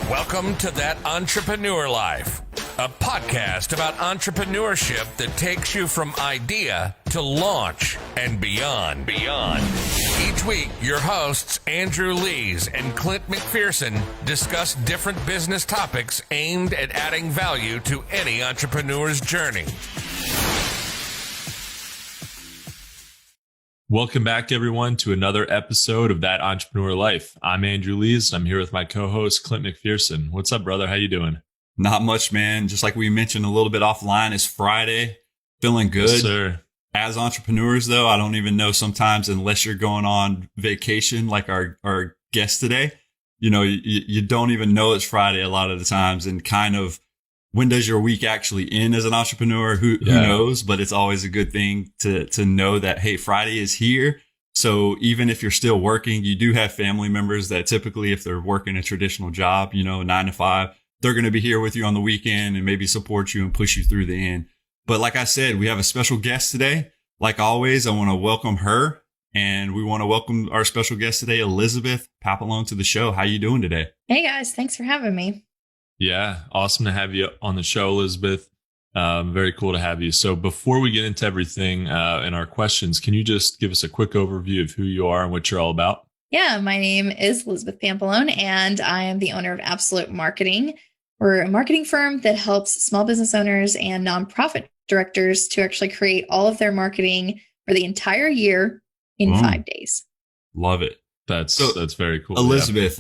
Welcome to That Entrepreneur Life, a podcast about entrepreneurship that takes you from idea to launch and beyond. Each week, your hosts, Andrew Lees and Clint McPherson, discuss different business topics aimed at adding value to any entrepreneur's journey. Welcome back, everyone, to another episode of That Entrepreneur Life. I'm Andrew Lees, and I'm here with my co-host, Clint McPherson. What's up, brother? How you doing? Not much, man. Just like we mentioned a little bit offline, it's Friday. Feeling good. Yes, sir. As entrepreneurs, though, I don't even know sometimes unless you're going on vacation like our guest today, you don't even know it's Friday a lot of the times. And kind of when does your week actually end as an entrepreneur? Who knows? But it's always a good thing to know that, hey, Friday is here. So even if you're still working, you do have family members that typically, if they're working a traditional job, 9 to 5, they're going to be here with you on the weekend and maybe support you and push you through the end. But like I said, we have a special guest today. Like always, I want to welcome her, and we want to welcome our special guest today, 𝗖𝗹𝗶𝗶𝗄 𝗟𝗲𝗄𝗏, to the show. How you doing today? Hey guys, thanks for having me. Yeah, awesome to have you on the show, Elizabeth. Very cool to have you. So before we get into everything and our questions, can you just give us a quick overview of who you are and what you're all about? Yeah, my name is 𝗖𝗹𝗶𝗶𝗄 𝗟𝗲𝗄𝗏, and I am the owner of Absolute Marketing. We're a marketing firm that helps small business owners and nonprofit directors to actually create all of their marketing for the entire year in 5 days. Love it. That's very cool. Elizabeth,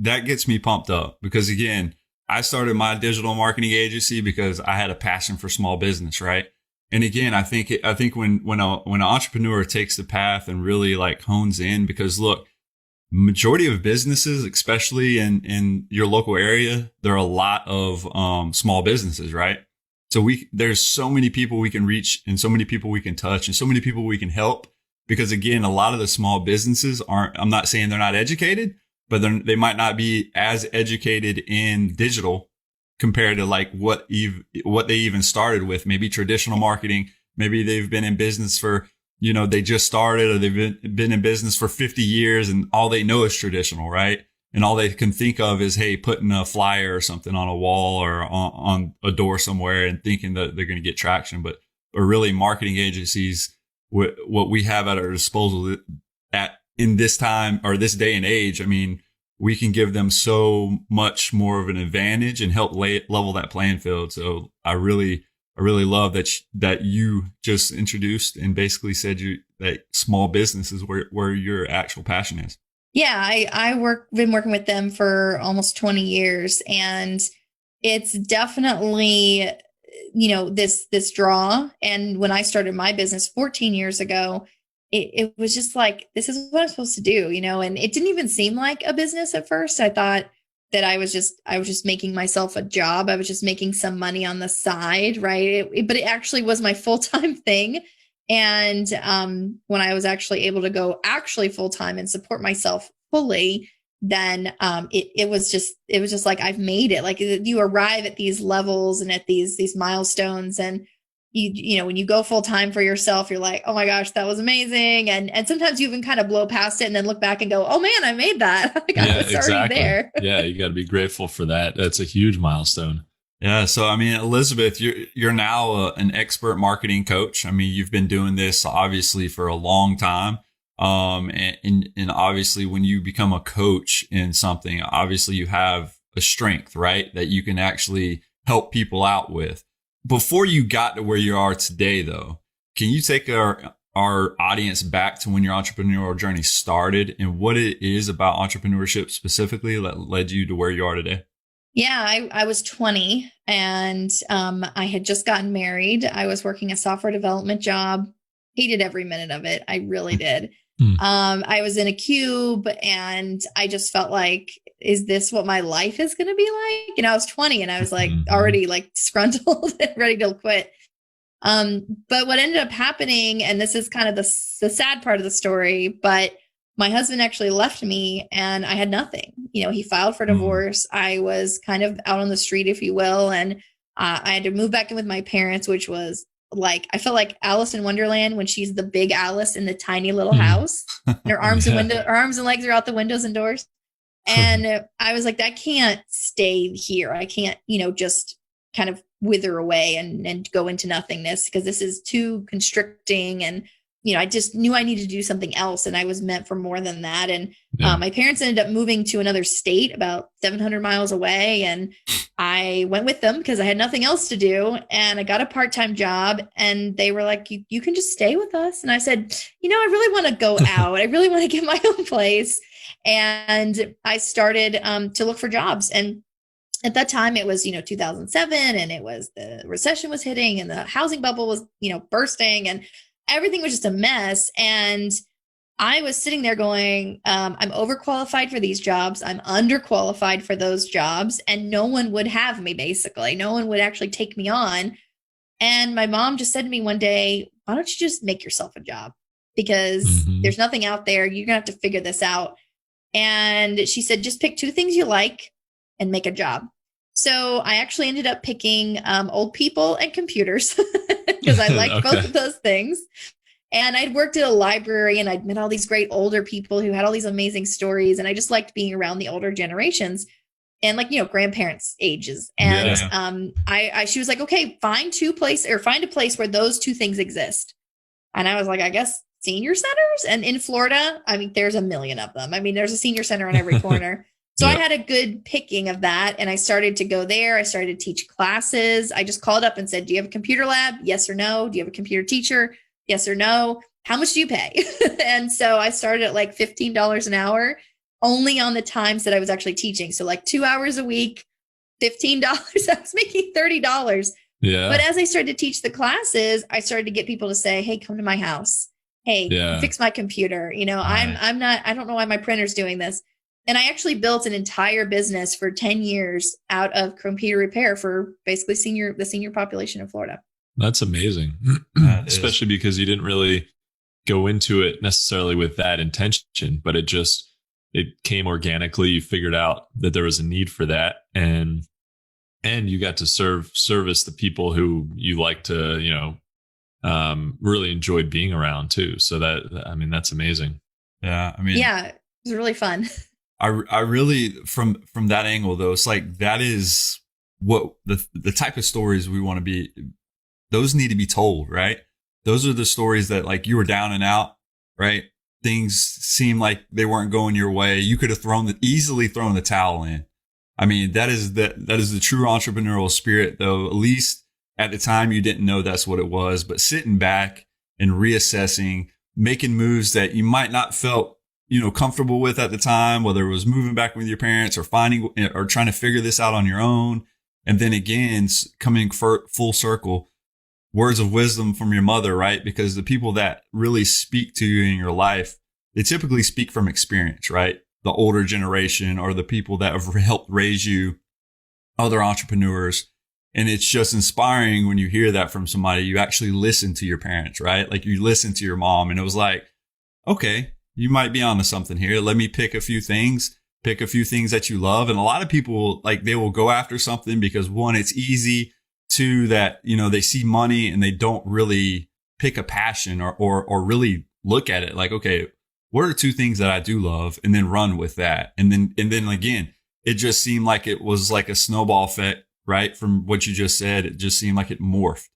that gets me pumped up because, again, I started my digital marketing agency because I had a passion for small business, right? And again, I think when an entrepreneur takes the path and really hones in, because look, majority of businesses, especially in your local area, there are a lot of small businesses, right? So there's so many people we can reach and so many people we can touch and so many people we can help, because again, a lot of the small businesses I'm not saying they're not educated, but they might not be as educated in digital compared to what they even started with, maybe traditional marketing. Maybe they've been in business for, they just started, or they've been in business for 50 years and all they know is traditional, right? And all they can think of is, hey, putting a flyer or something on a wall or on a door somewhere and thinking that they're going to get traction. But really, marketing agencies, what we have at our disposal in this time or this day and age, I mean, we can give them so much more of an advantage and help level that playing field. So I really love that you just introduced and basically said that small business is where your actual passion is. Yeah, I've been working with them for almost 20 years, and it's definitely, this draw. And when I started my business 14 years ago, it was just this is what I'm supposed to do, and it didn't even seem like a business at first. I thought that I was just making myself a job. I was just making some money on the side. Right. But it actually was my full-time thing. And when I was actually able to go full-time and support myself fully, then it was just like, I've made it. You arrive at these levels and at these milestones, and you when you go full time for yourself, you're like, oh my gosh, that was amazing. And sometimes you even kind of blow past it and then look back and go, oh man, I made that. I was already there. Yeah. You got to be grateful for that. That's a huge milestone. Yeah. So, I mean, Elizabeth, you're now an expert marketing coach. I mean, you've been doing this obviously for a long time. And obviously when you become a coach in something, obviously you have a strength, right? That you can actually help people out with. Before you got to where you are today, though, can you take our audience back to when your entrepreneurial journey started and what it is about entrepreneurship specifically that led you to where you are today? Yeah, I was 20 and I had just gotten married. I was working a software development job. Hated every minute of it. I really did. I was in a cube and I just felt like, is this what my life is going to be like? And I was 20 and I was already disgruntled and ready to quit. But what ended up happening, and this is kind of the sad part of the story, but my husband actually left me and I had nothing. He filed for divorce. I was kind of out on the street, if you will. And I had to move back in with my parents, which was I felt like Alice in Wonderland when she's the big Alice in the tiny little house. And her arms and legs are out the windows and doors. And I was like, that can't stay here. I can't, just kind of wither away and go into nothingness, because this is too constricting. And, I just knew I needed to do something else, and I was meant for more than that. And my parents ended up moving to another state about 700 miles away. And I went with them because I had nothing else to do. And I got a part-time job, and they were like, you can just stay with us. And I said, I really want to go out. I really want to get my own place. And I started to look for jobs. And at that time it was, 2007, and it was the recession was hitting, and the housing bubble was, bursting, and everything was just a mess. And I was sitting there going, I'm overqualified for these jobs. I'm underqualified for those jobs. And no one would have me, basically. No one would actually take me on. And my mom just said to me one day, why don't you just make yourself a job? Because there's nothing out there. You're going to have to figure this out. And she said, just pick 2 things you like and make a job. So I actually ended up picking old people and computers because I liked both of those things. And I'd worked at a library, and I'd met all these great older people who had all these amazing stories. And I just liked being around the older generations and grandparents' ages. And she was like, okay, find a place where those 2 things exist. And I was like, I guess senior centers. And in Florida, there's a million of them. There's a senior center on every corner. So I had a good picking of that, and I started to go there. I started to teach classes. I just called up and said, do you have a computer lab? Yes or no? Do you have a computer teacher? Yes or no? How much do you pay? And so I started at like $15 an hour, only on the times that I was actually teaching. So like 2 hours a week, $15. I was making $30. Yeah. But as I started to teach the classes, I started to get people to say, hey, come to my house. Hey, fix my computer. I don't know why my printer's doing this. And I actually built an entire business for 10 years out of computer repair for basically the senior population in Florida. That's amazing. Especially because you didn't really go into it necessarily with that intention, but it came organically. You figured out that there was a need for that. And you got to service the people who you like to, really enjoyed being around too. So that's amazing. Yeah. It was really fun. I really, from that angle though, it's like, that is what the type of stories we want to be, those need to be told, right? Those are the stories that, like, you were down and out, right? Things seemed like they weren't going your way. You could have easily thrown the towel in. That is the true entrepreneurial spirit though. At least at the time you didn't know that's what it was, but sitting back and reassessing, making moves that you might not felt comfortable with at the time, whether it was moving back with your parents or finding or trying to figure this out on your own. And then again, coming full circle, words of wisdom from your mother, right? Because the people that really speak to you in your life, they typically speak from experience, right? The older generation or the people that have helped raise you, other entrepreneurs. And it's just inspiring when you hear that from somebody. You actually listen to your parents, right? Like, you listen to your mom, and it was like, okay, you might be onto something here. Let me pick a few things that you love. And a lot of people, like, they will go after something because, one, it's easy. 2, that, they see money and they don't really pick a passion or really look at it like, okay, what are 2 things that I do love, and then run with that. And then again, it just seemed like it was like a snowball effect, right? From what you just said, it just seemed like it morphed,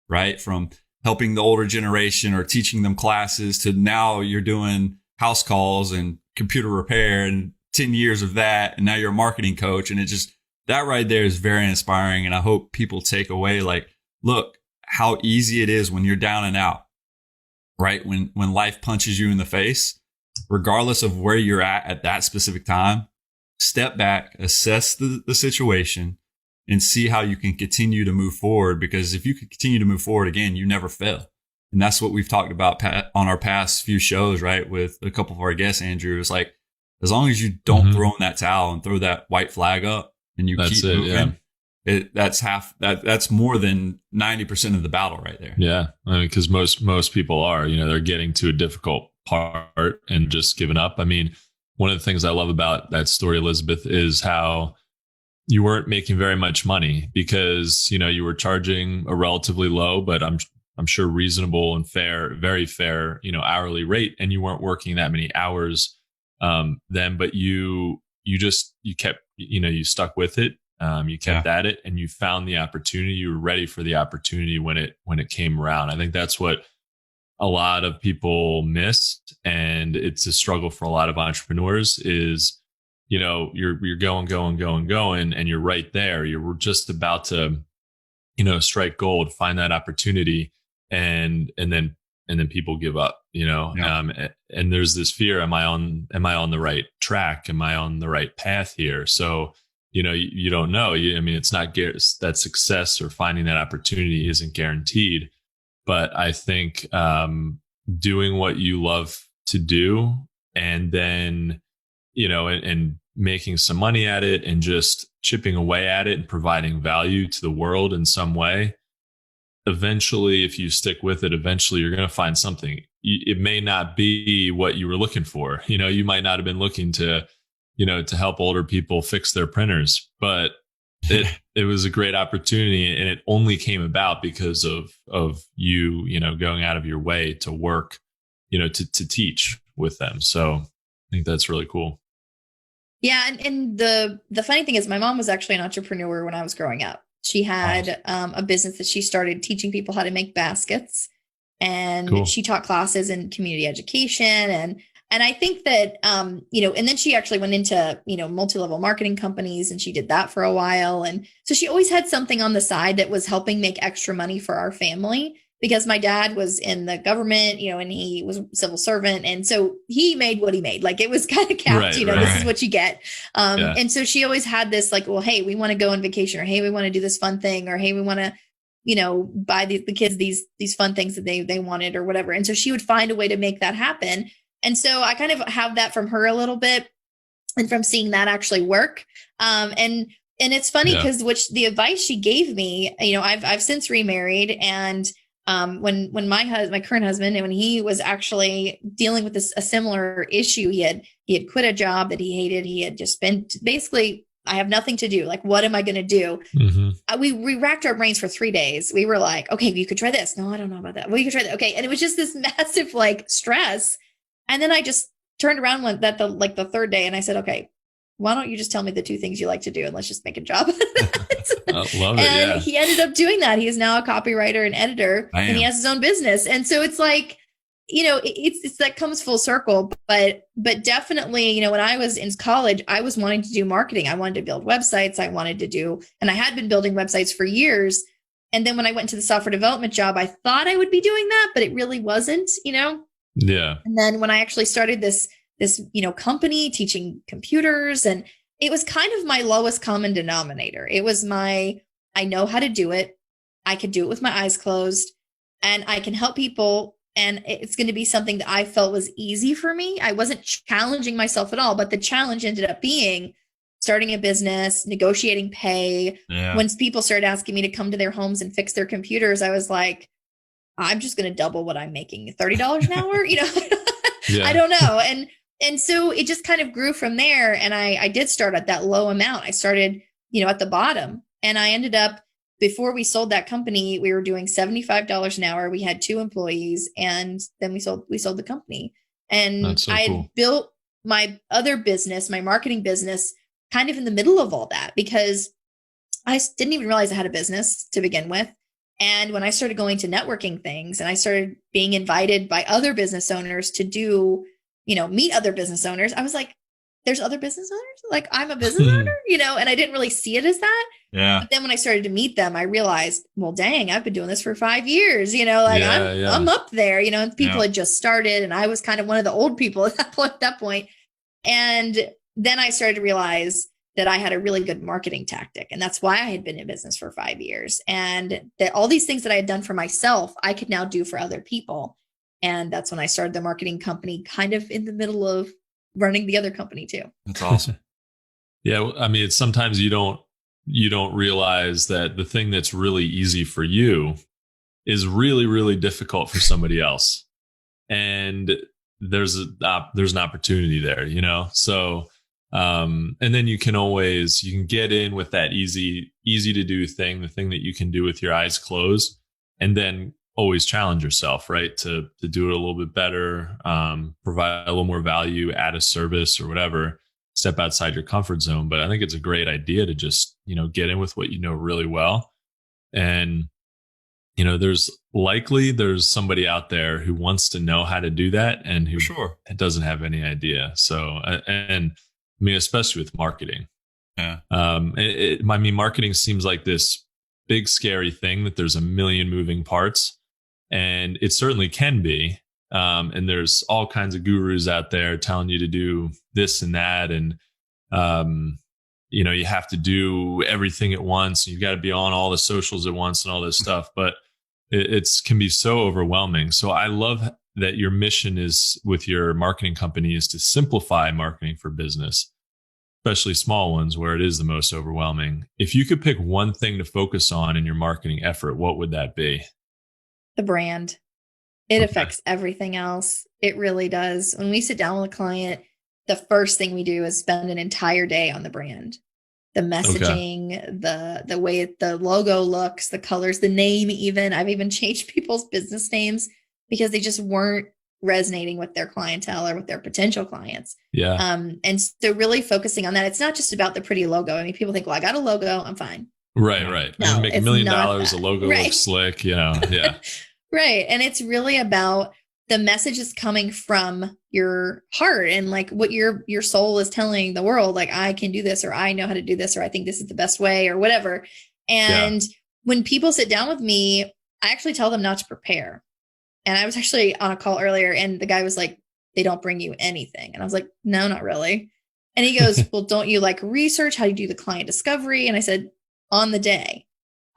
right? From helping the older generation or teaching them classes to now you're doing house calls and computer repair and 10 years of that. And now you're a marketing coach. And that right there is very inspiring. And I hope people take away, like, look how easy it is when you're down and out, right? When life punches you in the face, regardless of where you're at that specific time, step back, assess the situation, and see how you can continue to move forward. Because if you can continue to move forward, again, you never fail. And that's what we've talked about on our past few shows, right? With a couple of our guests, Andrew. It's like, as long as you don't throw in that towel and throw that white flag up and you keep moving, that's more than 90% of the battle right there. Yeah. Because most people are, they're getting to a difficult part and just giving up. One of the things I love about that story, Elizabeth, is how you weren't making very much money because, you were charging a relatively low, but I'm sure reasonable and fair, very fair, hourly rate. And you weren't working that many hours then, but you you kept, you stuck with it. You kept at it, and you found the opportunity. You were ready for the opportunity when it came around. I think that's what a lot of people miss, and it's a struggle for a lot of entrepreneurs. Is you're going, and you're right there. You're just about to, strike gold, find that opportunity, and then people give up. And there's this fear: am I on the right track? Am I on the right path here? So you don't know. It's not that success or finding that opportunity isn't guaranteed. But I think doing what you love to do, and then, and making some money at it, and just chipping away at it and providing value to the world in some way, eventually, if you stick with it, eventually you're going to find something. It may not be what you were looking for. You might not have been looking to help older people fix their printers, but it was a great opportunity, and it only came about because of you, going out of your way to work, to teach with them. So I think that's really cool. Yeah. And the funny thing is, my mom was actually an entrepreneur when I was growing up. She had a business that she started teaching people how to make baskets, and she taught classes in community education. And I think that, and then she actually went into, multi-level marketing companies, and she did that for a while. And so she always had something on the side that was helping make extra money for our family, because my dad was in the government, and he was a civil servant. And so he made what he made. Like, it was kind of capped, this is what you get. And so she always had this like, well, hey, we want to go on vacation, or hey, we want to do this fun thing, or hey, we want to, buy the kids these fun things that they wanted or whatever. And so she would find a way to make that happen. And so I kind of have that from her a little bit, and from seeing that actually work. And it's funny because the advice she gave me, I've since remarried, and when my current husband, and when he was actually dealing with a similar issue, he had quit a job that he hated. He had just been basically, I have nothing to do. Like, what am I going to do? Mm-hmm. We racked our brains for 3 days. We were like, okay, you could try this. No, I don't know about that. Well, you could try that. Okay. And it was just this massive like stress. And then I just turned around the third day, and I said, okay, why don't you just tell me the 2 things you like to do, and let's just make a job. I love it. And he ended up doing that. He is now a copywriter and editor, and he has his own business. And so it's like, it's that comes full circle, but definitely, when I was in college, I was wanting to do marketing. I wanted to build websites. And I had been building websites for years. And then when I went to the software development job, I thought I would be doing that, but it really wasn't, Yeah. And then when I actually started this company teaching computers, and it was kind of my lowest common denominator. It was I know how to do it. I could do it with my eyes closed, and I can help people. And it's going to be something that I felt was easy for me. I wasn't challenging myself at all, but the challenge ended up being starting a business, negotiating pay. Yeah. When people started asking me to come to their homes and fix their computers, I was like, I'm just going to double what I'm making, $30 an hour. I don't know. And so it just kind of grew from there. And I did start at that low amount. I started, at the bottom, and I ended up, before we sold that company, we were doing $75 an hour. We had 2 employees, and then we sold the company. And so I had built my other business, my marketing business, kind of in the middle of all that, because I didn't even realize I had a business to begin with. And when I started going to networking things, and I started being invited by other business owners to do, meet other business owners, I was like, there's other business owners? Like, I'm a business owner, and I didn't really see it as that. Yeah. But then when I started to meet them, I realized, well, dang, I've been doing this for 5 years, I'm up there, and people had just started, and I was kind of one of the old people at that point. And then I started to realize that I had a really good marketing tactic. And that's why I had been in business for 5 years. And that all these things that I had done for myself, I could now do for other people. And that's when I started the marketing company, kind of in the middle of running the other company too. That's awesome. Yeah. I mean, it's sometimes you don't realize that the thing that's really easy for you is really, really difficult for somebody else. And there's an opportunity there, so and then you can get in with that easy to do thing, the thing that you can do with your eyes closed, and then always challenge yourself, right? To do it a little bit better, provide a little more value, add a service or whatever. step outside your comfort zone. But I think it's a great idea to just, get in with what you know really well. And, there's somebody out there who wants to know how to do that and who doesn't have any idea. So, and I mean, especially with marketing. Yeah. Marketing seems like this big, scary thing that there's a million moving parts, and it certainly can be. And there's all kinds of gurus out there telling you to do this and that. And, you have to do everything at once. You've got to be on all the socials at once and all this stuff. But it can be so overwhelming. So I love that your mission is with your marketing company is to simplify marketing for business, especially small ones where it is the most overwhelming. If you could pick one thing to focus on in your marketing effort, what would that be? The brand. It affects everything else. It really does. When we sit down with a client, the first thing we do is spend an entire day on the brand. The messaging, the way the logo looks, the colors, the name even. I've even changed people's business names because they just weren't resonating with their clientele or with their potential clients. Yeah. And so really focusing on that. It's not just about the pretty logo. I mean, people think, well, I got a logo, I'm fine. Right. No, make $1 million, a logo looks slick, yeah. Right. And it's really about the message is coming from your heart and like what your soul is telling the world, like, I can do this, or I know how to do this, or I think this is the best way, or whatever. And when people sit down with me, I actually tell them not to prepare. And I was actually on a call earlier and the guy was like, they don't bring you anything. And I was like, no, not really. And he goes, well, don't you like research? How do you do the client discovery? And I said, on the day,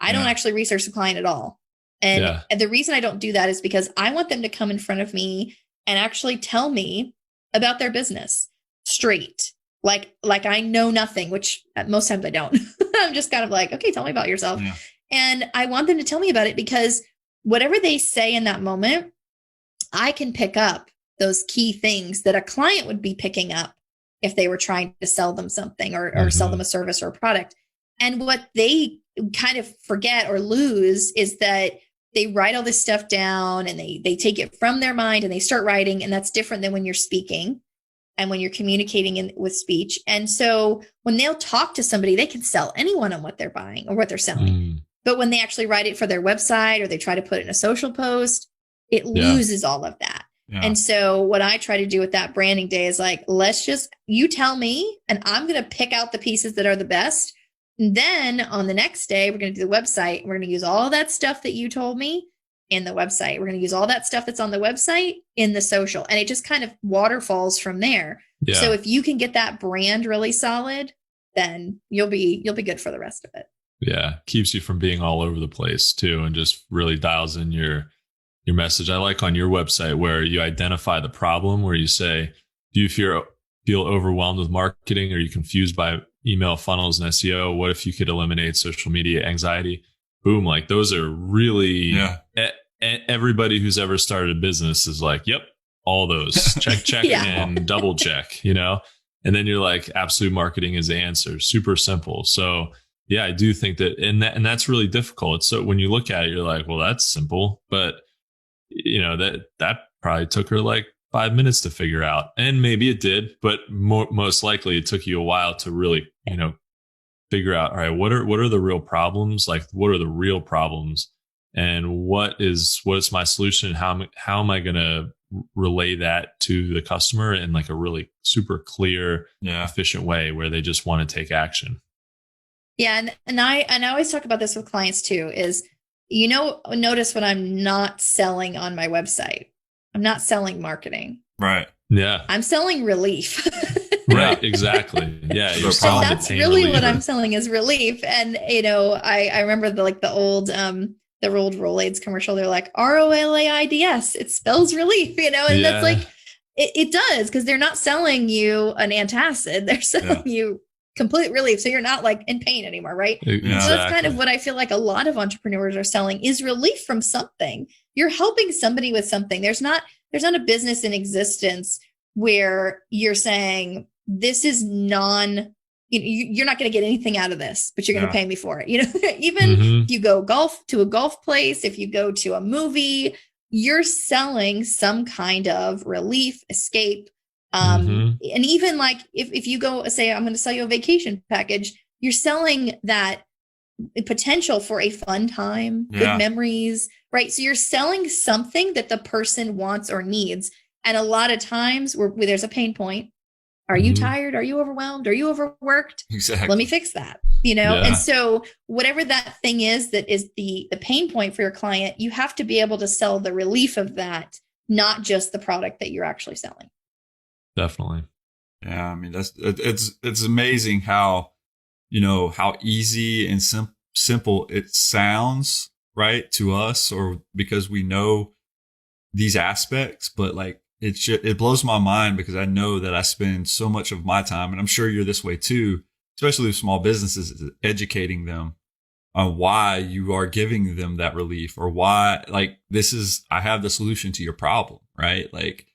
I don't actually research the client at all. And the reason I don't do that is because I want them to come in front of me and actually tell me about their business straight. Like I know nothing, which most times I don't. I'm just kind of like, okay, tell me about yourself. Yeah. And I want them to tell me about it because whatever they say in that moment, I can pick up those key things that a client would be picking up if they were trying to sell them something or sell them a service or a product. And what they kind of forget or lose is that they write all this stuff down and they take it from their mind and they start writing. And that's different than when you're speaking and when you're communicating with speech. And so when they'll talk to somebody, they can sell anyone on what they're buying or what they're selling. But when they actually write it for their website or they try to put it in a social post, it loses all of that. Yeah. And so what I try to do with that branding day is like, you tell me, and I'm going to pick out the pieces that are the best. And then on the next day, we're going to do the website. We're going to use all that stuff that you told me in the website. We're going to use all that stuff that's on the website in the social. And it just kind of waterfalls from there. Yeah. So if you can get that brand really solid, then you'll be good for the rest of it. Yeah. Keeps you from being all over the place too. And just really dials in your message. I like on your website where you identify the problem, where you say, do you feel overwhelmed with marketing? Are you confused by email funnels and SEO? What if you could eliminate social media anxiety? Boom. Like those are really, everybody who's ever started a business is like, yep, all those check and double check, and then you're like, absolute marketing is the answer. Super simple. So yeah, I do think that, and that's really difficult. So when you look at it, you're like, well, that's simple, but that probably took her like 5 minutes to figure out. And maybe it did, but most likely it took you a while to really, figure out, all right, what are the real problems? Like, what are the real problems? And what is my solution? How am I going to relay that to the customer in like a really super clear, efficient way where they just want to take action? Yeah. And I always talk about this with clients too, is, notice when I'm not selling on my website, I'm not selling markeing. Right. Yeah. I'm selling relief. Right. Exactly. Yeah. You're selling that's really reliever. What I'm selling is relief. And, I remember the old Rolaids commercial. They're like ROLAIDS. It spells relief, and that's like, it does. Cause they're not selling you an antacid. They're selling you complete relief. So you're not like in pain anymore. Right. Exactly. So that's kind of what I feel like a lot of entrepreneurs are selling is relief from something. You're helping somebody with something. There's not a business in existence where you're saying this is you're not going to get anything out of this, but you're going to pay me for it. Even if you go to a golf place, if you go to a movie, you're selling some kind of relief, escape, And even like if you go say, I'm going to sell you a vacation package, you're selling that potential for a fun time, good memories, right? So you're selling something that the person wants or needs. And a lot of times where there's a pain point. Are you tired? Are you overwhelmed? Are you overworked? Exactly. Let me fix that, And so whatever that thing is that is the pain point for your client, you have to be able to sell the relief of that, not just the product that you're actually selling. Definitely. Yeah. I mean, it's amazing how, how easy and simple it sounds, right, to us, or because we know these aspects, but like, it blows my mind because I know that I spend so much of my time, and I'm sure you're this way too, especially with small businesses, educating them on why you are giving them that relief, or why, like, I have the solution to your problem, right? Like,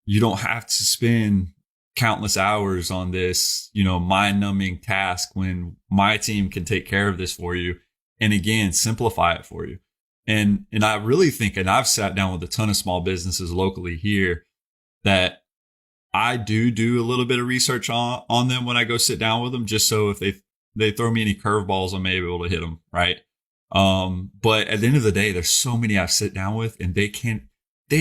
you don't have to spend countless hours on this, mind-numbing task when my team can take care of this for you. And again, simplify it for you. And I really think, and I've sat down with a ton of small businesses locally here, that I do a little bit of research on them when I go sit down with them, just so if they throw me any curveballs, I may be able to hit them, right? But at the end of the day, there's so many I've sit down with, and they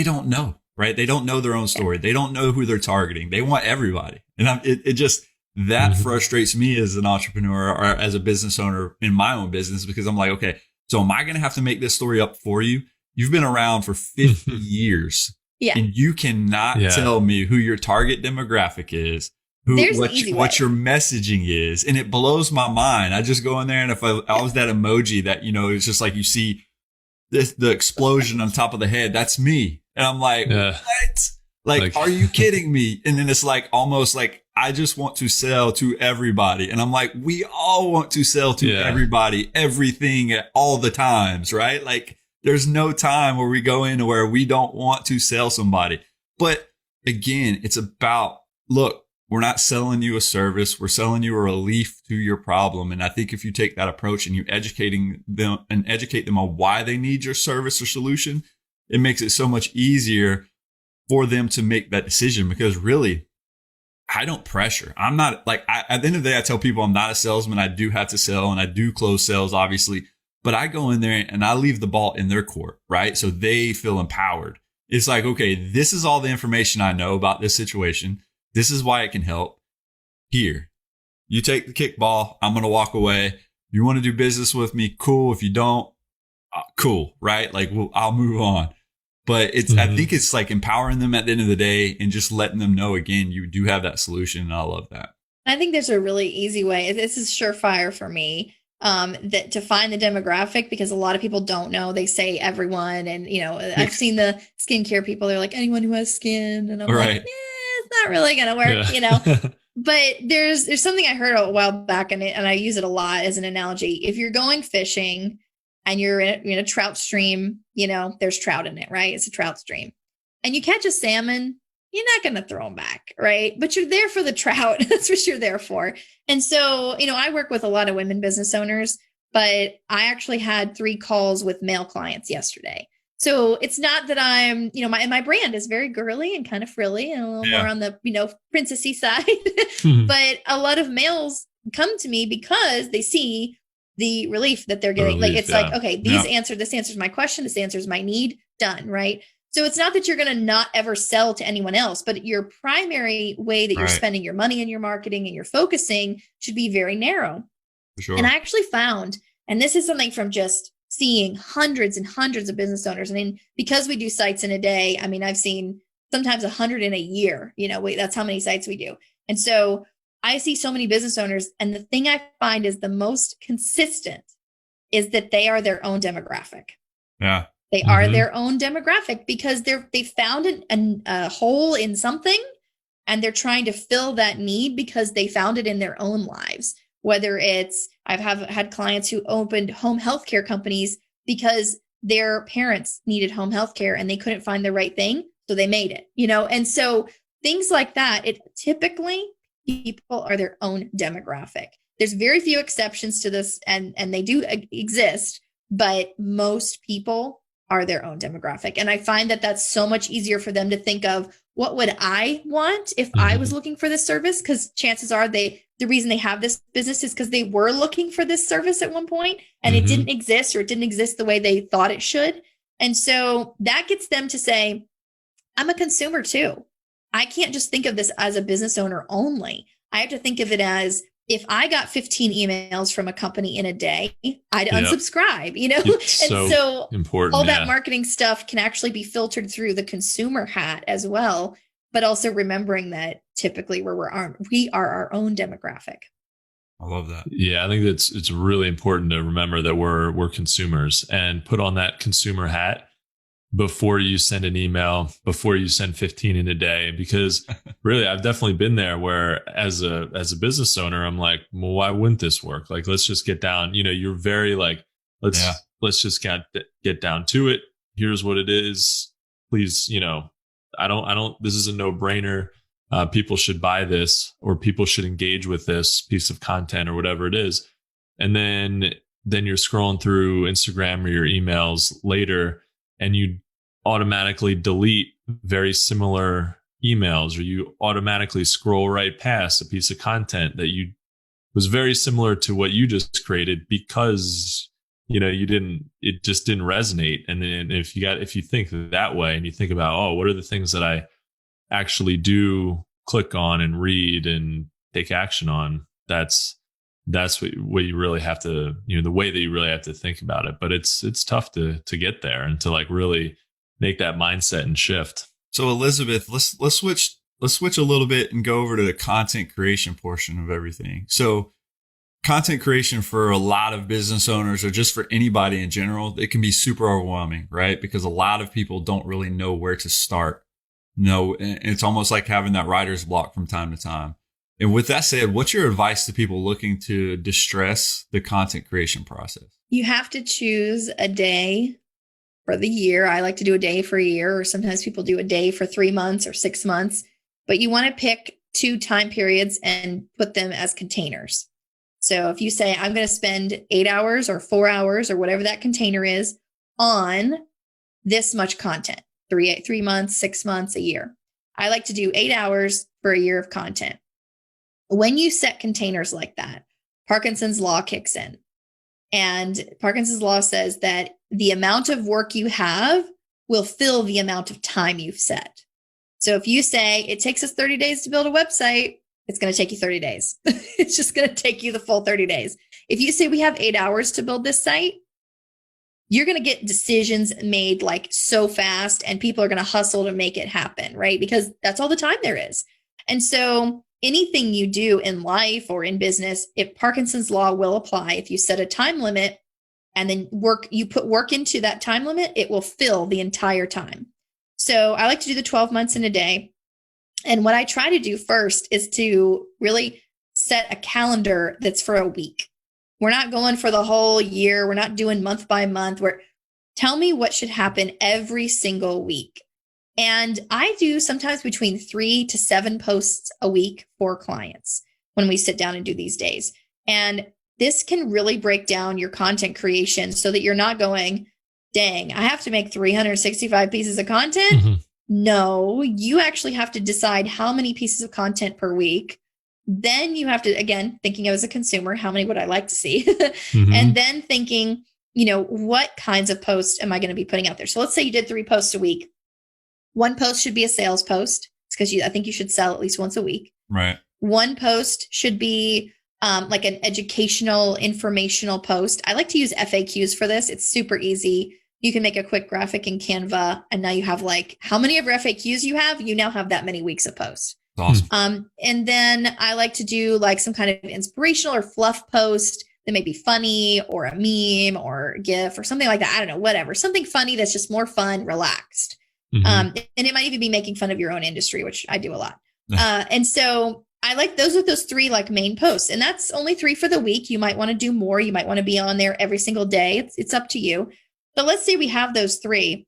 don't know, right? They don't know their own story. They don't know who they're targeting. They want everybody. And it just, that frustrates me as an entrepreneur or as a business owner in my own business, because I'm like, okay, so am I going to have to make this story up for you? You've been around for 50 years. Yeah. And you cannot tell me who your target demographic is, what your messaging is. And it blows my mind. I just go in there, and if I was that emoji that, it's just like you see the explosion on top of the head, that's me. And I'm like, what? Like, are you kidding me? And then it's like, almost like, I just want to sell to everybody. And I'm like, we all want to sell to everybody, everything at all the times, right? Like, there's no time where we go into where we don't want to sell somebody. But again, it's about, look, we're not selling you a service. We're selling you a relief to your problem. And I think if you take that approach and you educate them on why they need your service or solution, it makes it so much easier for them to make that decision. Because really, I don't pressure. I'm not like, at the end of the day, I tell people I'm not a salesman. I do have to sell, and I do close sales, obviously, but I go in there and I leave the ball in their court, right? So they feel empowered. It's like, okay, this is all the information I know about this situation. This is why it can help. Here, you take the kickball. I'm going to walk away. You want to do business with me? Cool. If you don't, cool. Right? Like, I'll move on. But I think it's like empowering them at the end of the day and just letting them know, again, you do have that solution. And I love that. I think there's a really easy way. This is surefire for me. That to find the demographic, because a lot of people don't know. They say everyone, and I've seen the skincare people. They're like, anyone who has skin, and I'm like, it's not really gonna work, But there's something I heard a while back, and I use it a lot as an analogy. If you're going fishing and you're in a trout stream, there's trout in it, right? It's a trout stream, and you catch a salmon. You're not going to throw them back, right? But you're there for the trout. That's what you're there for. And so, I work with a lot of women business owners, but I actually had 3 calls with male clients yesterday. So it's not that I'm, my brand is very girly and kind of frilly and a little more on the, princessy side. But a lot of males come to me because they see the relief that they're getting. Like, it's like, okay, this answers my question. This answers my need. Done. Right. So it's not that you're going to not ever sell to anyone else, but your primary way that you're spending your money and your marketing and your focusing should be very narrow. For sure. And I actually found, and this is something from just seeing hundreds and hundreds of business owners. I mean, because we do sites in a day, I mean, I've seen sometimes 100 in a year, that's how many sites we do. And so I see so many business owners, and the thing I find is the most consistent is that they are their own demographic. Yeah. They are their own demographic because they found a hole in something, and they're trying to fill that need because they found it in their own lives. Whether it's, I've had clients who opened home healthcare companies because their parents needed home healthcare and they couldn't find the right thing. So they made it, and so things like that, it typically people are their own demographic. There's very few exceptions to this, and they do exist, but most people are their own demographic. And I find that that's so much easier for them to think of, what would I want if I was looking for this service? Because chances are the reason they have this business is because they were looking for this service at one point and it didn't exist, or it didn't exist the way they thought it should. And so that gets them to say, I'm a consumer too. I can't just think of this as a business owner only. I have to think of it as, if I got 15 emails from a company in a day, I'd unsubscribe, It's and so important. All that marketing stuff can actually be filtered through the consumer hat as well, but also remembering that typically we are our own demographic. I love that. Yeah, I think it's really important to remember that we're consumers, and put on that consumer hat before you send an email, before you send 15 in a day, because really I've definitely been there where as a business owner, I'm like, well, why wouldn't this work? Like, let's just get down, you're very like, let's just get down to it. Here's what it is. Please, I don't, this is a no brainer. People should buy this, or people should engage with this piece of content or whatever it is. And then you're scrolling through Instagram or your emails later, and you automatically delete very similar emails, or you automatically scroll right past a piece of content that was very similar to what you just created, because it just didn't resonate. And then if you think that way, and you think about, oh, what are the things that I actually do click on and read and take action on, that's what you really have to, the way that you really have to think about it. But it's tough to get there and to like really make that mindset and shift. So Elizabeth, let's switch a little bit and go over to the content creation portion of everything. So content creation for a lot of business owners, or just for anybody in general, it can be super overwhelming, right? Because a lot of people don't really know where to start. No, it's almost like having that writer's block from time to time. And with that said, what's your advice to people looking to distress the content creation process? You have to choose a day for the year. I like to do a day for a year, or sometimes people do a day for 3 months or 6 months. But you want to pick 2 time periods and put them as containers. So if you say, I'm going to spend 8 hours or 4 hours or whatever that container is on this much content, 3 months, 6 months, a year. I like to do 8 hours for a year of content. When you set containers like that, Parkinson's law kicks in. And Parkinson's law says that the amount of work you have will fill the amount of time you've set. So if you say it takes us 30 days to build a website, it's going to take you 30 days. It's just going to take you the full 30 days. If you say we have 8 hours to build this site, you're going to get decisions made like so fast, and people are going to hustle to make it happen, right? Because that's all the time there is. And so anything you do in life or in business, if Parkinson's law will apply, if you set a time limit and then you put work into that time limit, it will fill the entire time. So I like to do the 12 months in a day. And what I try to do first is to really set a calendar that's for a week. We're not going for the whole year. We're not doing month by month. Tell me what should happen every single week. And I do sometimes between 3 to 7 posts a week for clients when we sit down and do these days. And this can really break down your content creation so that you're not going, dang, I have to make 365 pieces of content. No, you actually have to decide how many pieces of content per week. Then you have to, again, thinking as a consumer, how many would I like to see? And then thinking, what kinds of posts am I going to be putting out there? So let's say you did 3 posts a week. 1 post should be a sales post. It's because I think you should sell at least once a week. Right. 1 post should be like an educational, informational post. I like to use FAQs for this. It's super easy. You can make a quick graphic in Canva, and now you have like how many of your FAQs you have. You now have that many weeks of posts. Awesome. And then I like to do like some kind of inspirational or fluff post that may be funny, or a meme or a GIF or something like that. I don't know, whatever, something funny that's just more fun, relaxed. And it might even be making fun of your own industry, which I do a lot. And so I like those 3 like main posts, and that's only 3 for the week. You might want to do more. You might want to be on there every single day. It's up to you. But let's say we have those 3.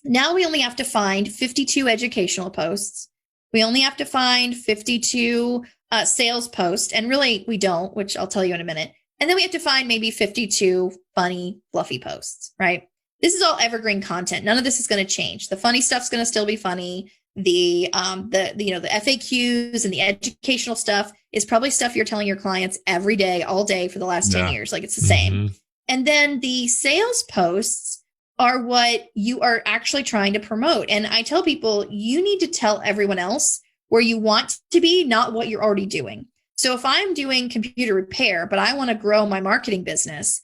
Now we only have to find 52 educational posts. We only have to find 52 sales posts. And really we don't, which I'll tell you in a minute. And then we have to find maybe 52 funny, fluffy posts, right? This is all evergreen content. None of this is going to change. The funny stuff's going to still be funny. The FAQs and the educational stuff is probably stuff you're telling your clients every day, all day for the last 10 years. Like, it's the same. And then the sales posts are what you are actually trying to promote. And I tell people, you need to tell everyone else where you want to be, not what you're already doing. So if I'm doing computer repair, but I want to grow my marketing business,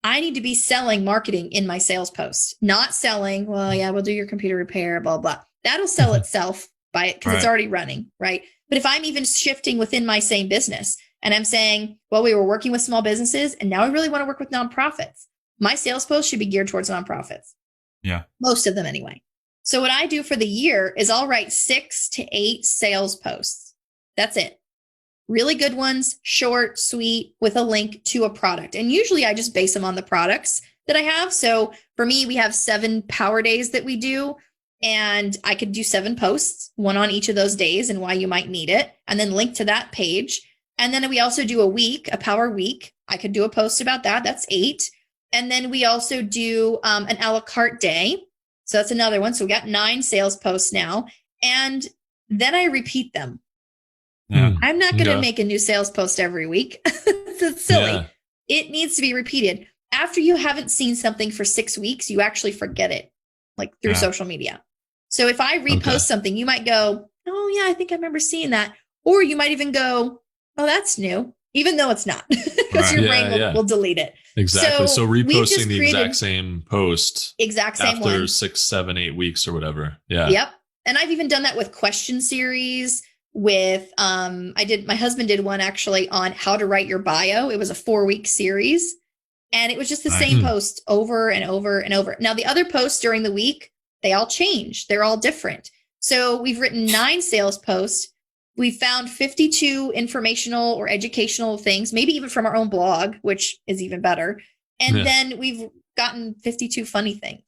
I need to be selling marketing in my sales posts, not selling, well, yeah, we'll do your computer repair, blah, blah. That'll sell itself by it because it's already running, right? But if I'm even shifting within my same business and I'm saying, well, we were working with small businesses and now we really want to work with nonprofits, my sales posts should be geared towards nonprofits. Yeah. Most of them anyway. So what I do for the year is I'll write 6 to 8 sales posts. That's it. Really good ones, short, sweet, with a link to a product. And usually I just base them on the products that I have. So for me, we have 7 power days that we do. And I could do 7 posts, one on each of those days and why you might need it, and then link to that page. And then we also do a power week. I could do a post about that. That's 8. And then we also do an a la carte day. So that's another one. So we got 9 sales posts now. And then I repeat them. Yeah. I'm not going to make a new sales post every week. It's silly. Yeah. It needs to be repeated. After you haven't seen something for 6 weeks, you actually forget it, like through social media. So if I repost something, you might go, oh yeah, I think I remember seeing that. Or you might even go, oh, that's new, even though it's not, because your brain will delete it. Exactly. So reposting the exact same post after one. 6, 7, 8 weeks or whatever. Yeah. Yep. And I've even done that with question series with, my husband did one actually on how to write your bio. It was a 4-week series and it was just the same post over and over and over. Now the other posts during the week, they all change. They're all different. So we've written 9 sales posts. We found 52 informational or educational things, maybe even from our own blog, which is even better. And then we've gotten 52 funny things.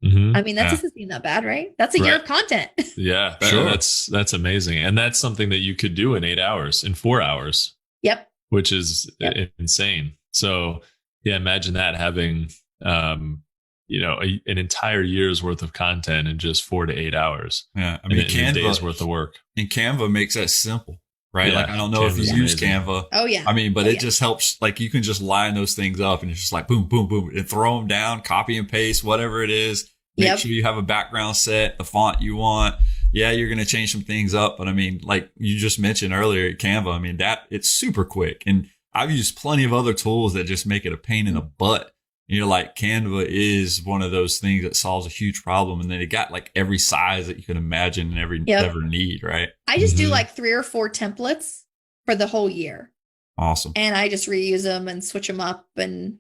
I mean, that doesn't seem that bad, right? That's a year of content. Yeah, that's amazing. And that's something that you could do in 8 hours, in 4 hours. Yep. Which is insane. So yeah, imagine that having, an entire year's worth of content in just 4 to 8 hours. Yeah. I mean, Canva, a day's worth of work. And Canva makes that simple, right? Yeah, like, I don't know if you use Canva. Oh yeah. I mean, but it just helps. Like, you can just line those things up and it's just like, boom, boom, boom, and throw them down, copy and paste, whatever it is. Make sure you have a background set, the font you want. Yeah, you're going to change some things up. But I mean, like you just mentioned earlier, Canva, I mean, it's super quick. And I've used plenty of other tools that just make it a pain in the butt. And you're like, Canva is one of those things that solves a huge problem. And then it got like every size that you can imagine and ever need, right? I just do like 3 or 4 templates for the whole year. Awesome. And I just reuse them and switch them up and,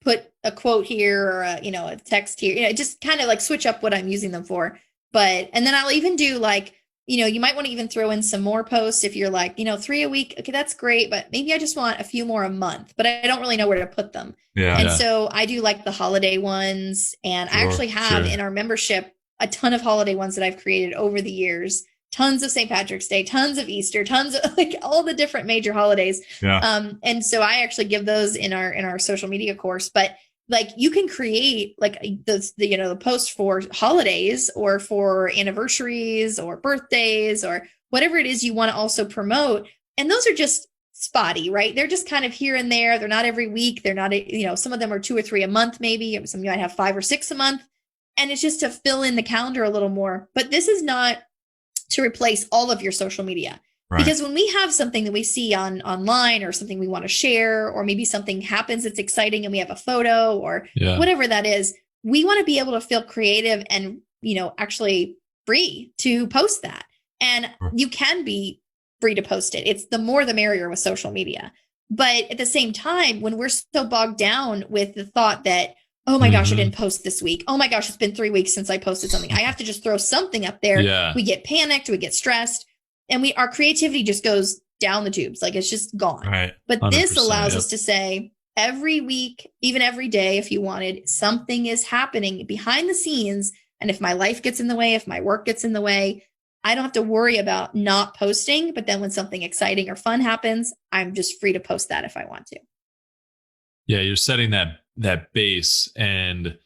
put a quote here or a text here, just kind of like switch up what I'm using them for. And then I'll even do like, you might want to even throw in some more posts if you're like, 3 a week. Okay, that's great. But maybe I just want a few more a month, but I don't really know where to put them. Yeah. And so I do like the holiday ones. And I actually have in our membership a ton of holiday ones that I've created over the years. Tons of St. Patrick's Day, tons of Easter, tons of like all the different major holidays. Yeah. And so I actually give those in our social media course, but like you can create like the post for holidays or for anniversaries or birthdays or whatever it is you want to also promote. And those are just spotty, right? They're just kind of here and there. They're not every week. They're not, some of them are 2 or 3 a month, maybe. Some might have 5 or 6 a month. And it's just to fill in the calendar a little more. But this is not to replace all of your social media. Right. Because when we have something that we see online or something we want to share, or maybe something happens that's exciting and we have a photo or whatever that is, we want to be able to feel creative and, actually free to post that. And you can be free to post it. It's the more the merrier with social media. But at the same time, when we're so bogged down with the thought that, oh my gosh, I didn't post this week. Oh my gosh, it's been 3 weeks since I posted something. I have to just throw something up there. Yeah. We get panicked, we get stressed, and our creativity just goes down the tubes. Like it's just gone. Right. But this allows us to say every week, even every day, if you wanted, something is happening behind the scenes. And if my life gets in the way, if my work gets in the way, I don't have to worry about not posting. But then when something exciting or fun happens, I'm just free to post that if I want to. Yeah, you're setting that base, and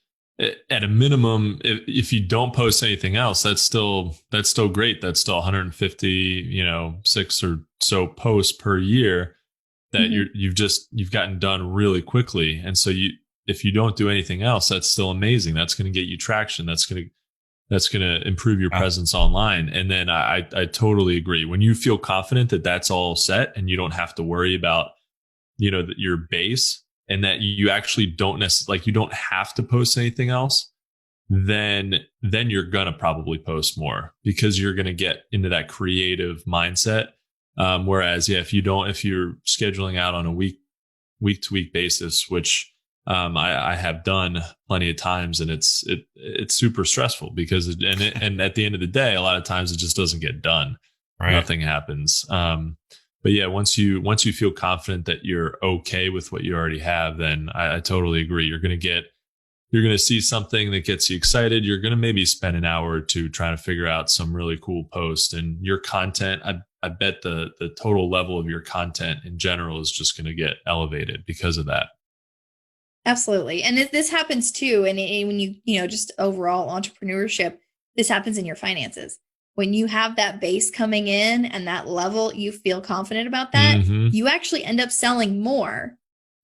at a minimum, if you don't post anything else, that's still great. That's still 150, 6 or so posts per year that you've gotten done really quickly. And so if you don't do anything else, that's still amazing. That's going to get you traction. That's going to improve your presence online. And then I totally agree. When you feel confident that that's all set and you don't have to worry about, your base, and that you actually don't necessarily, like, you don't have to post anything else, then you're going to probably post more because you're going to get into that creative mindset. Whereas, if you're scheduling out on a week to week basis, which I have done plenty of times, and it's super stressful because and at the end of the day, a lot of times it just doesn't get done. Right. Nothing happens. But yeah, once you feel confident that you're okay with what you already have, then I totally agree. You're going to see something that gets you excited. You're going to maybe spend an hour or two trying to figure out some really cool post, and your content. I bet the total level of your content in general is just going to get elevated because of that. Absolutely. And this happens too. And when you just overall entrepreneurship, this happens in your finances. When you have that base coming in and that level, you feel confident about that, you actually end up selling more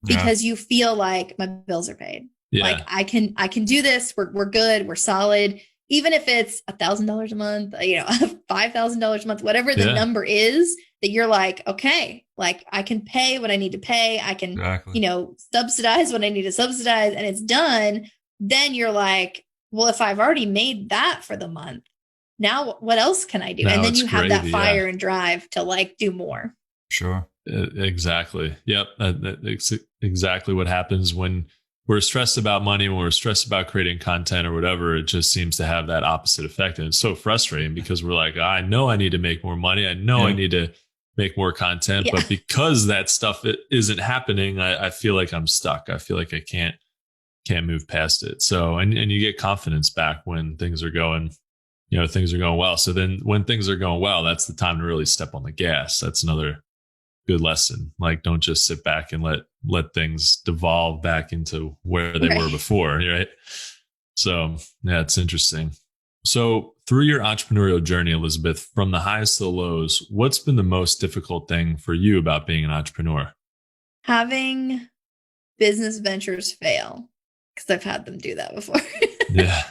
because you feel like my bills are paid. Yeah. Like I can do this. We're good. We're solid. Even if it's $1,000 a month, $5,000 a month, whatever the number is that you're like, okay, like I can pay what I need to pay. I can, subsidize what I need to subsidize, and it's done. Then you're like, well, if I've already made that for the month, now what else can I do? And then you have that fire and drive to like do more. Sure. Exactly. Yep. That's exactly what happens when we're stressed about money, when we're stressed about creating content or whatever. It just seems to have that opposite effect. And it's so frustrating because we're like, I know I need to make more money. I know I need to make more content, but because that stuff isn't happening, I feel like I'm stuck. I feel like I can't move past it. So, and you get confidence back when things are going well. So then when things are going well, that's the time to really step on the gas. That's another good lesson. Like, don't just sit back and let things devolve back into where they were before. Right. So yeah, it's interesting. So through your entrepreneurial journey, Elizabeth, from the highs to the lows, what's been the most difficult thing for you about being an entrepreneur? Having business ventures fail, because I've had them do that before. Yeah.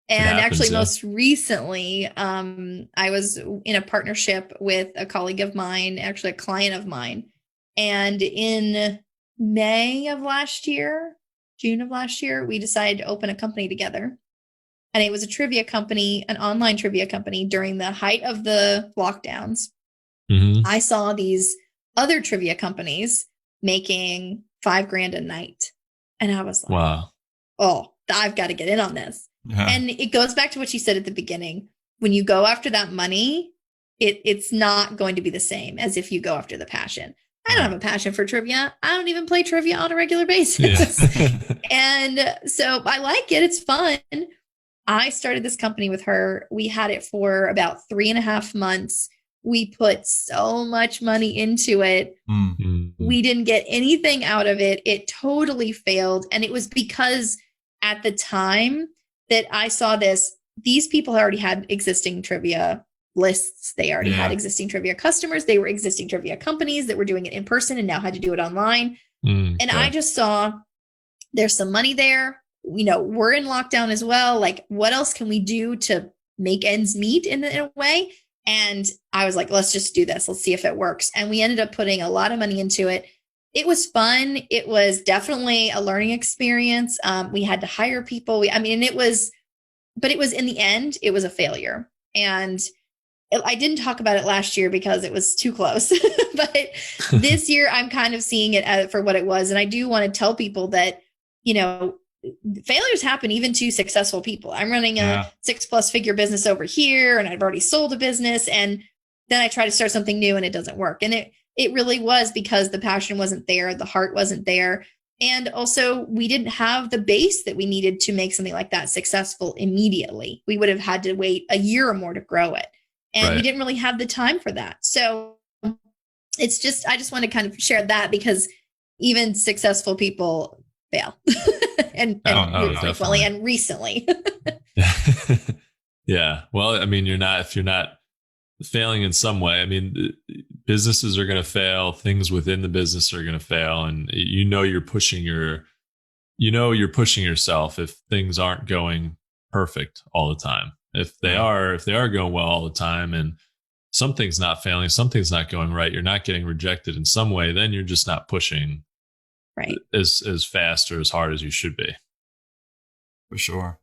And actually, most recently, I was in a partnership with a colleague of mine, actually a client of mine. And in June of last year, we decided to open a company together. And it was a trivia company, an online trivia company during the height of the lockdowns. I saw these other trivia companies making $5,000 a night. And I was like, wow, oh, I've got to get in on this. And it goes back to what you said at the beginning. When you go after that money, it's not going to be the same as if you go after the passion. I don't have a passion for trivia. I don't even play trivia on a regular basis. And so I like it. It's fun. I started this company with her. We had it for about 3.5 months. We put so much money into it. We didn't get anything out of it. It totally failed. And it was because at the time that I saw these people already had existing trivia lists. They already had existing trivia customers. They were existing trivia companies that were doing it in person and now had to do it online. And I just saw there's some money there. We're in lockdown as well. Like, what else can we do to make ends meet in a way? And I was like, let's just do this. Let's see if it works. And we ended up putting a lot of money into it. It was fun. It was definitely a learning experience. We had to hire people. It was in the end, it was a failure. And I didn't talk about it last year because it was too close. But this year, I'm kind of seeing it for what it was. And I do want to tell people that, failures happen even to successful people. I'm running a 6+ figure business over here, and I've already sold a business. And then I try to start something new and it doesn't work. And it really was because the passion wasn't there. The heart wasn't there. And also we didn't have the base that we needed to make something like that successful immediately. We would have had to wait a year or more to grow it. And we didn't really have the time for that. So it's I just want to kind of share that because even successful people fail. and frequently and recently. Yeah. Well, I mean, if you're not failing in some way, I mean, businesses are going to fail. Things within the business are going to fail. And you're pushing yourself if things aren't going perfect all the time. If they are going well all the time and something's not failing, something's not going right, you're not getting rejected in some way, then you're just not pushing as fast or as hard as you should be. For sure.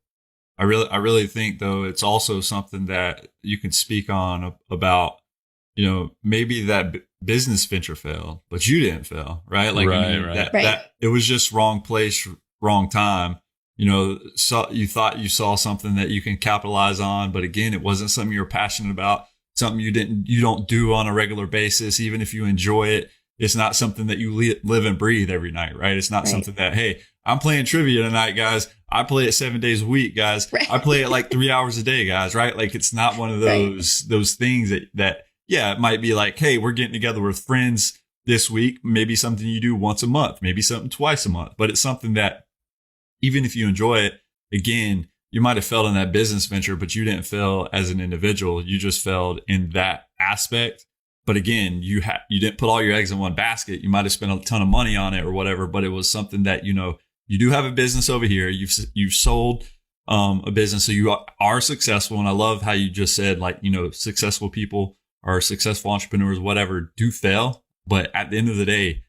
I really think though, it's also something that you can speak on about, maybe that business venture failed, but you didn't fail, right? Like, that it was just wrong place, wrong time. So you thought you saw something that you can capitalize on, but again, it wasn't something you were passionate about, something you don't do on a regular basis. Even if you enjoy it, it's not something that you live and breathe every night, right? It's not something that, hey, I'm playing trivia tonight, guys. I play it 7 days a week, guys. Right. I play it like 3 hours a day, guys, right? Like, it's not one of those things that, it might be like, hey, we're getting together with friends this week. Maybe something you do once a month, maybe something twice a month, but it's something that even if you enjoy it, again, you might have failed in that business venture, but you didn't fail as an individual. You just failed in that aspect. But again, you didn't put all your eggs in one basket. You might have spent a ton of money on it or whatever, but it was something that, you do have a business over here. You've sold a business, so you are successful. And I love how you just said, like, successful people or successful entrepreneurs, whatever, do fail. But at the end of the day,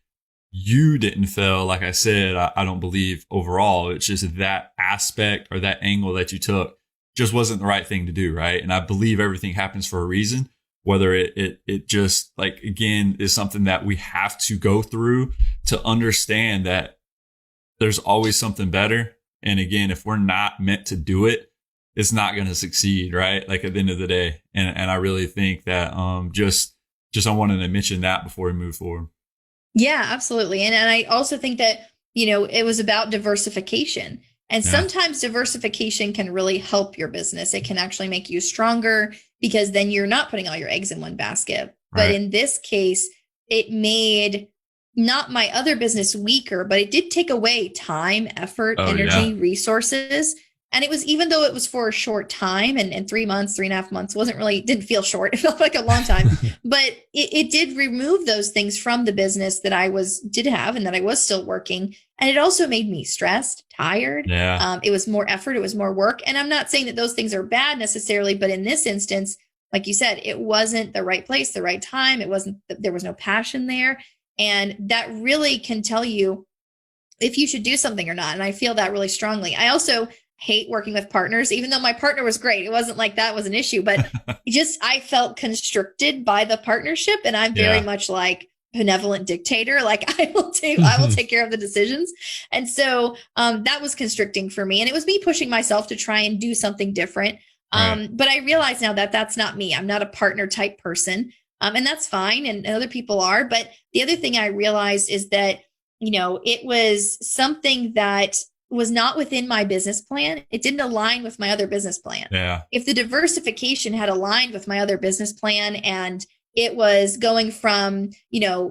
you didn't fail. Like I said, I don't believe overall. It's just that aspect or that angle that you took just wasn't the right thing to do, right? And I believe everything happens for a reason. Whether it just, like, again, is something that we have to go through to understand that there's always something better. And again, if we're not meant to do it, it's not going to succeed, right? Like, at the end of the day. And I really think that just I wanted to mention that before we move forward. Yeah, absolutely. And I also think that, it was about diversification. And sometimes diversification can really help your business. It can actually make you stronger because then you're not putting all your eggs in one basket. But in this case, it made not my other business weaker, but it did take away time, effort, energy, resources. And it was, even though it was for a short time and 3 months, 3.5 months, didn't feel short. It felt like a long time, but it did remove those things from the business that I did have and that I was still working. And it also made me stressed, tired. Yeah. It was more effort. It was more work. And I'm not saying that those things are bad necessarily, but in this instance, like you said, it wasn't the right place, the right time. There was no passion there. And that really can tell you if you should do something or not. And I feel that really strongly. I also hate working with partners, even though my partner was great. It wasn't like that was an issue, but I felt constricted by the partnership. And I'm very much like benevolent dictator. Like, I will take care of the decisions. And so that was constricting for me. And it was me pushing myself to try and do something different. But I realize now that that's not me. I'm not a partner type person. And that's fine. And other people are. But the other thing I realized is that, it was something that was not within my business plan. It didn't align with my other business plan. Yeah. If the diversification had aligned with my other business plan and it was going from,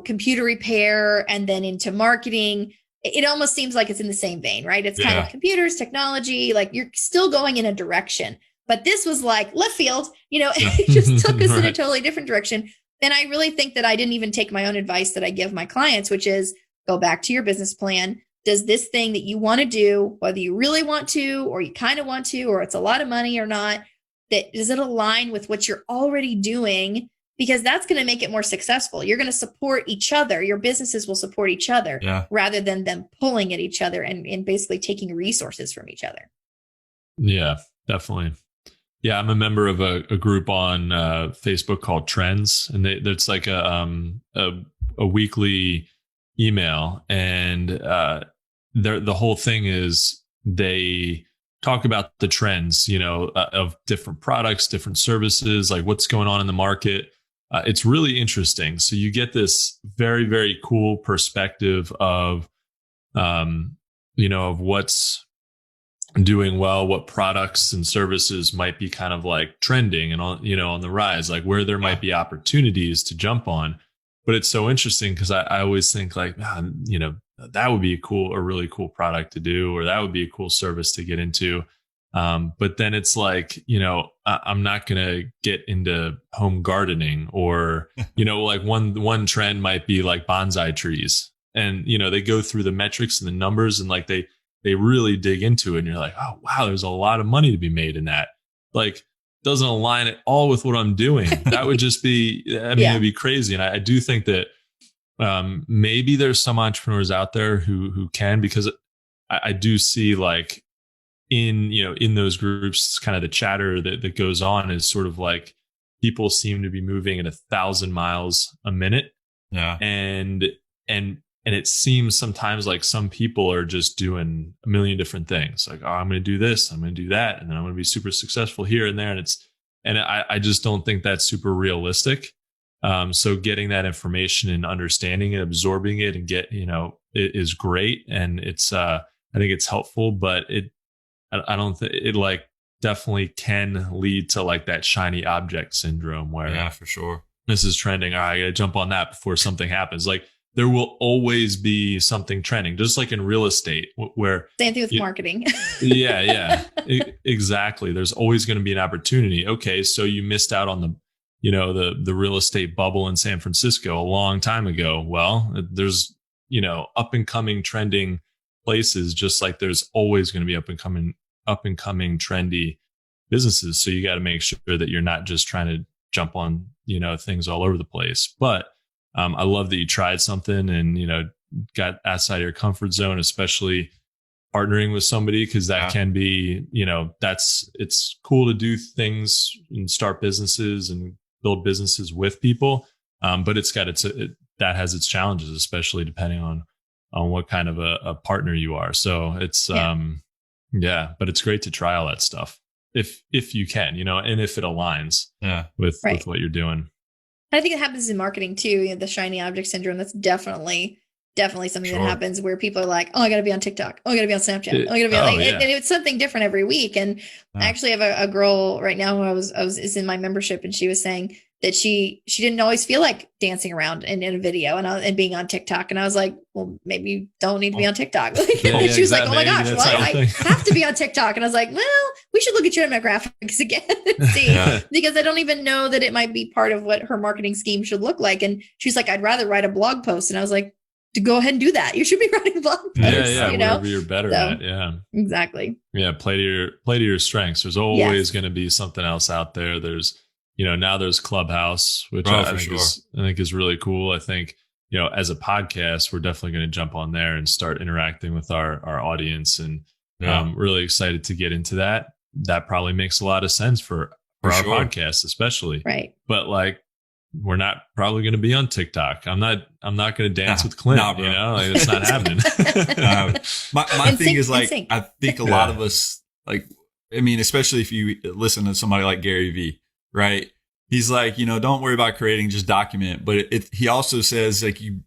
computer repair and then into marketing, it almost seems like it's in the same vein, right? It's kind of computers, technology, like you're still going in a direction. But this was like left field, it just took us in a totally different direction. And I really think that I didn't even take my own advice that I give my clients, which is go back to your business plan. Does this thing that you want to do, whether you really want to, or you kind of want to, or it's a lot of money or not, does it align with what you're already doing? Because that's going to make it more successful. You're going to support each other. Your businesses will support each other rather than them pulling at each other and basically taking resources from each other. Yeah, definitely. Yeah, I'm a member of a group on Facebook called Trends, and it's like a weekly email, and the whole thing is they talk about the trends, of different products, different services, like what's going on in the market. It's really interesting. So you get this very, very cool perspective of, of what's doing well, what products and services might be kind of like trending and on the rise, like where there might be opportunities to jump on. but it's so interesting because I always think like, you know, that would be a really cool product to do, or that would be a cool service to get into. But then it's like, you know, I'm not going to get into home gardening, or, you know, like one trend might be like bonsai trees, and, you know, they go through the metrics and the numbers, and like they really dig into it, and you're like, oh, wow, there's a lot of money to be made in that. Like, doesn't align at all with what I'm doing. That would just be, I mean, it'd be crazy. And I do think that maybe there's some entrepreneurs out there who can, because I do see like in those groups, kind of the chatter that goes on is sort of like people seem to be moving at 1,000 miles a minute. Yeah. And it seems sometimes like some people are just doing a million different things. Like, oh, I'm going to do this, I'm going to do that, and then I'm going to be super successful here and there. And I just don't think that's super realistic. So getting that information and understanding it, absorbing it, and it is great. And it's, I think it's helpful, but I don't think it like definitely can lead to like that shiny object syndrome where, yeah, for sure, this is trending. All right, I got to jump on that before something happens. Like, there will always be something trending, just like in real estate, where same thing with marketing. Yeah, exactly. There's always going to be an opportunity. Okay, so you missed out on the real estate bubble in San Francisco a long time ago. Well, there's up and coming trending places, just like there's always going to be up and coming trendy businesses. So you got to make sure that you're not just trying to jump on things all over the place, but I love that you tried something and, got outside your comfort zone, especially partnering with somebody, because that can be, it's cool to do things and start businesses and build businesses with people. But it's got that has its challenges, especially depending on what kind of a partner you are. So it's, but it's great to try all that stuff if you can, and if it aligns with what you're doing. I think it happens in marketing too. The shiny object syndrome. That's definitely something that happens where people are like, oh, I got to be on TikTok. Oh, I got to be on Snapchat. Oh, I got to be on, and it's something different every week. And I actually have a girl right now who is in my membership, and she was saying that she didn't always feel like dancing around in a video and being on TikTok. And I was like, well, maybe you don't need to be on TikTok. She was like, oh my gosh, well, I have to be on TikTok. And I was like, well, we should look at your demographics again and see, because I don't even know that it might be part of what her marketing scheme should look like. And she's like, I'd rather write a blog post. And I was like, to go ahead and do that. You should be writing blog posts. Whatever you're better at. Yeah, exactly. Yeah. Play to your strengths. There's always going to be something else out there. There's, now there's Clubhouse, which I think is really cool. I think, as a podcast, we're definitely going to jump on there and start interacting with our audience, and I'm really excited to get into that. That probably makes a lot of sense for our podcast, especially. Right. But like, we're not probably going to be on TikTok. I'm not going to dance with Clint. Like, it's not happening. My thing is like, I think a lot of us, like, I mean, especially if you listen to somebody like Gary V, right? He's like, don't worry about creating, just document. But he also says like, you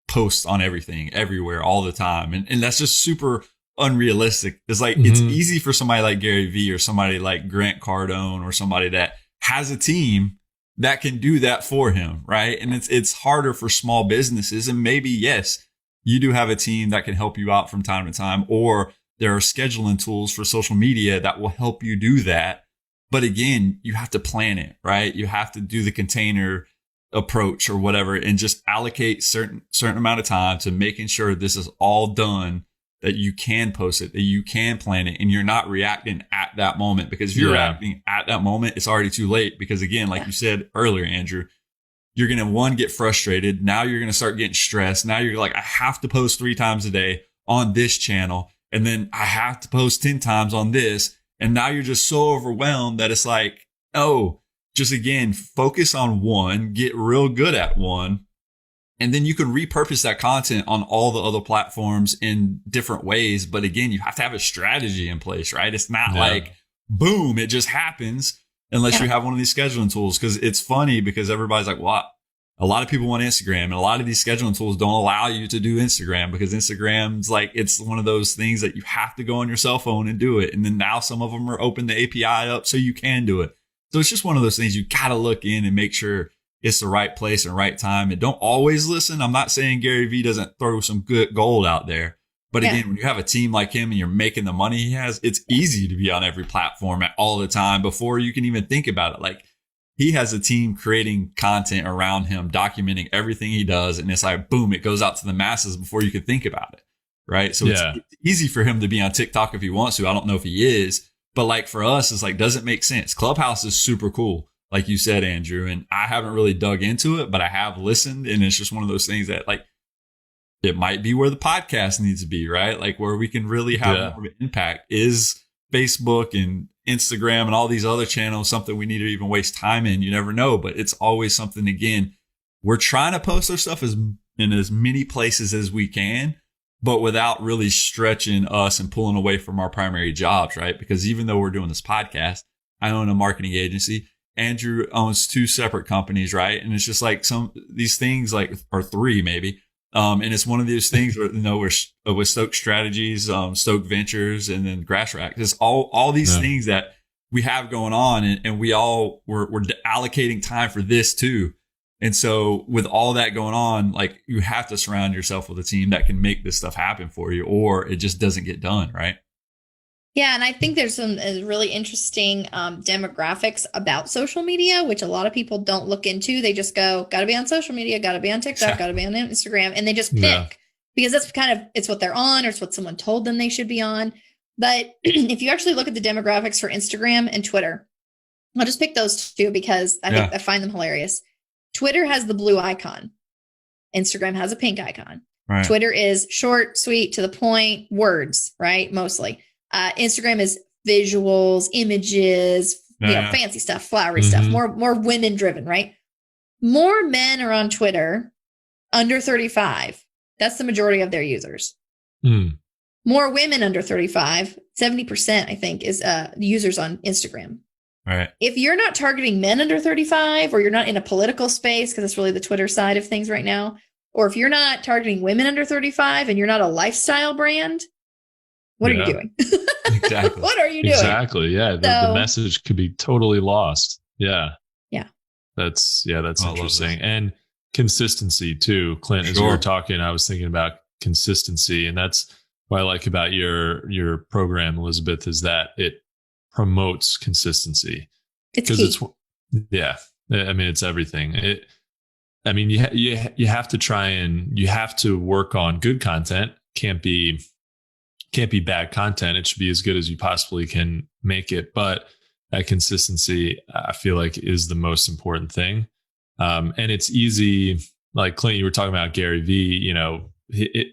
post on everything, everywhere, all the time. And that's just super unrealistic. It's like, it's easy for somebody like Gary V or somebody like Grant Cardone or somebody that has a team that can do that for him, right? And it's harder for small businesses. And maybe, yes, you do have a team that can help you out from time to time, or there are scheduling tools for social media that will help you do that. But again, you have to plan it, right? You have to do the container approach or whatever, and just allocate certain amount of time to making sure this is all done, that you can post it, that you can plan it, and you're not reacting at that moment. Because if you're reacting at that moment, it's already too late. Because again, like you said earlier, Andrew, you're going to get frustrated. Now you're going to start getting stressed. Now you're like, I have to post 3 times a day on this channel, and then I have to post 10 times on this. And now you're just so overwhelmed that it's like, oh, just again, focus on one, get real good at one. And then you can repurpose that content on all the other platforms in different ways. But again, you have to have a strategy in place, right? It's not like, boom, it just happens unless you have one of these scheduling tools. Because it's funny because everybody's like, well, a lot of people want Instagram, and a lot of these scheduling tools don't allow you to do Instagram, because Instagram's like, it's one of those things that you have to go on your cell phone and do it. And then now some of them are open the API up so you can do it. So it's just one of those things you got to look in and make sure it's the right place and right time. And don't always listen. I'm not saying Gary Vee doesn't throw some good gold out there. But again, when you have a team like him and you're making the money he has, it's easy to be on every platform at all the time before you can even think about it. Like, he has a team creating content around him, documenting everything he does. And it's like, boom, it goes out to the masses before you could think about it. Right. So it's easy for him to be on TikTok if he wants to. I don't know if he is, but like for us, it's like, doesn't make sense. Clubhouse is super cool. Like you said, Andrew, and I haven't really dug into it, but I have listened. And it's just one of those things that like, it might be where the podcast needs to be, right? Like where we can really have more of an impact. Is Facebook and Instagram and all these other channels something we need to even waste time in? You never know, but it's always something. Again, we're trying to post our stuff in as many places as we can, but without really stretching us and pulling away from our primary jobs, right? Because even though we're doing this podcast, I own a marketing agency. Andrew owns 2 separate companies, right? And it's just like these things like, or 3 maybe. And it's one of those things where, we're with Stoke Strategies, Stoke Ventures, and then Grass Rack. There's all these things that we have going on, and we're allocating time for this too. And so with all that going on, like you have to surround yourself with a team that can make this stuff happen for you, or it just doesn't get done, right? Yeah, and I think there's some really interesting demographics about social media, which a lot of people don't look into. They just go, got to be on social media, got to be on TikTok, got to be on Instagram, and they just pick because that's it's what they're on, or it's what someone told them they should be on. But if you actually look at the demographics for Instagram and Twitter, I'll just pick those 2 because I find them hilarious. Twitter has the blue icon. Instagram has a pink icon. Right. Twitter is short, sweet, to the point, words, right? Mostly. Instagram is visuals, images, fancy stuff, flowery stuff, more women driven, right? More men are on Twitter under 35. That's the majority of their users. More women under 35, 70%, I think, is users on Instagram. Right. If you're not targeting men under 35, or you're not in a political space, because it's really the Twitter side of things right now, or if you're not targeting women under 35 and you're not a lifestyle brand, what are you doing? Exactly. What are you doing? Exactly. Yeah. The message could be totally lost. Yeah. Yeah. That's interesting. And consistency too. Clint, as we were talking, I was thinking about consistency, and that's what I like about your program, Elizabeth, is that it promotes consistency. It's key. I mean, it's everything. You have to try and you have to work on good content. Can't be bad content. It should be as good as you possibly can make it. But that consistency, I feel like, is the most important thing. And it's easy. Like Clint, you were talking about Gary Vee,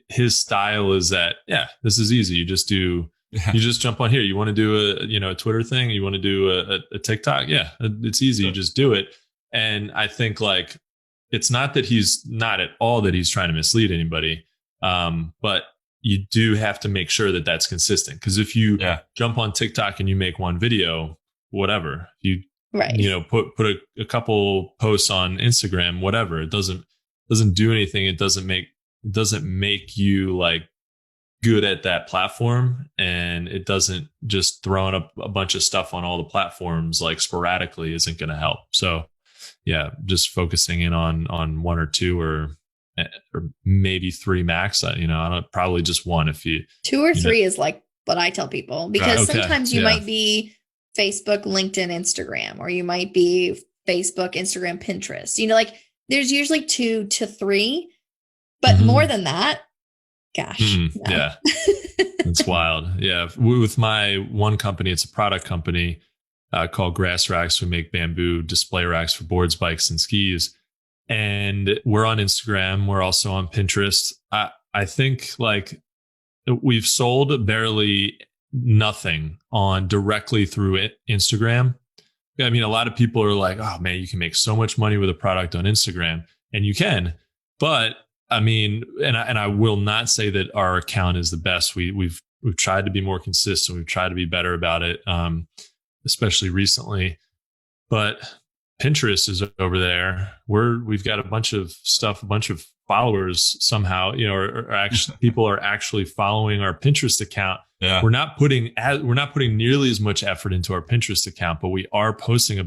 his style is that, this is easy. You just you just jump on here. You want to do a Twitter thing. You want to do a TikTok. Yeah, it's easy. You just do it. And I think like, it's not that he's not at all that he's trying to mislead anybody. But you do have to make sure that that's consistent. Because if you jump on TikTok and you make one video, whatever, you put a couple posts on Instagram, whatever, it doesn't do anything. It doesn't make you like good at that platform, and it doesn't just throwing up a bunch of stuff on all the platforms like sporadically isn't going to help. So just focusing in on 1 or 2 or maybe 3 max. I don't, probably just 1 if you 2 or 3 is like what I tell people, because sometimes you might be Facebook, LinkedIn, Instagram, or you might be Facebook, Instagram, Pinterest. Like there's usually 2 to 3, but more than that, gosh. No. Yeah. It's wild. Yeah. With my one company, it's a product company called Grass Racks. We make bamboo display racks for boards, bikes, and skis. And we're on Instagram. We're also on Pinterest. I think like we've sold barely nothing on directly through Instagram. I mean, a lot of people are like, oh man, you can make so much money with a product on Instagram, and you can. But I mean, and I will not say that our account is the best. We've tried to be more consistent. We've tried to be better about it, especially recently. But Pinterest is over there. We've got a bunch of stuff, a bunch of followers somehow, or actually people are actually following our Pinterest account. Yeah. We're not putting nearly as much effort into our Pinterest account, but we are posting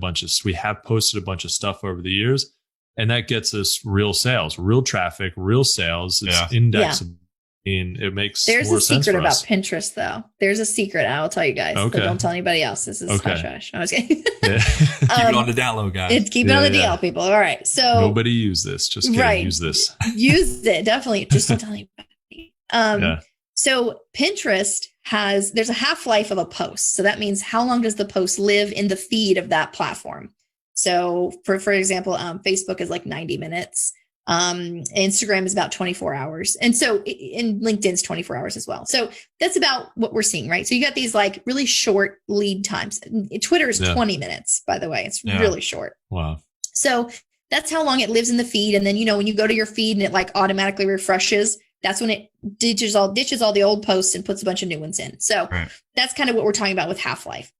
we have posted a bunch of stuff over the years. And that gets us real sales, real traffic, real sales. It's indexable. And it makes There's more a sense secret for about us. Pinterest, though. There's a secret. I'll tell you guys. Okay. But don't tell anybody else. This is hush hush. I was kidding. Yeah. Keep it on the down low, guys. Keep it on the DL, people. All right. So nobody use this. Just kidding. Use this. Use it. Definitely. Just don't tell anybody. So Pinterest there's a half-life of a post. So that means how long does the post live in the feed of that platform? So for example, Facebook is like 90 minutes. Instagram is about 24 hours. And so in LinkedIn's 24 hours as well. So that's about what we're seeing, right? So you got these like really short lead times. Twitter is 20 minutes, by the way. It's really short. Wow. So that's how long it lives in the feed. And then, when you go to your feed and it like automatically refreshes, that's when it ditches all the old posts and puts a bunch of new ones in. So that's kind of what we're talking about with half-life.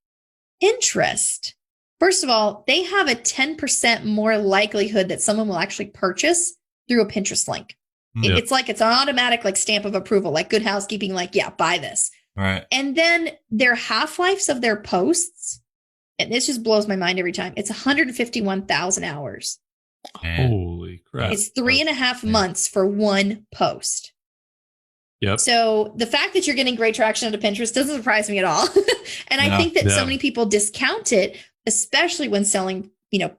Pinterest, first of all, they have a 10% more likelihood that someone will actually purchase through a Pinterest link. It's like it's an automatic like stamp of approval, like Good Housekeeping, like, yeah, buy this. Right. And then their half-lives of their posts, and this just blows my mind every time. It's 151,000 hours. Man. Holy crap. It's 3.5 months for one post. Yep. So the fact that you're getting great traction onto Pinterest doesn't surprise me at all. And I think that so many people discount it, especially when selling,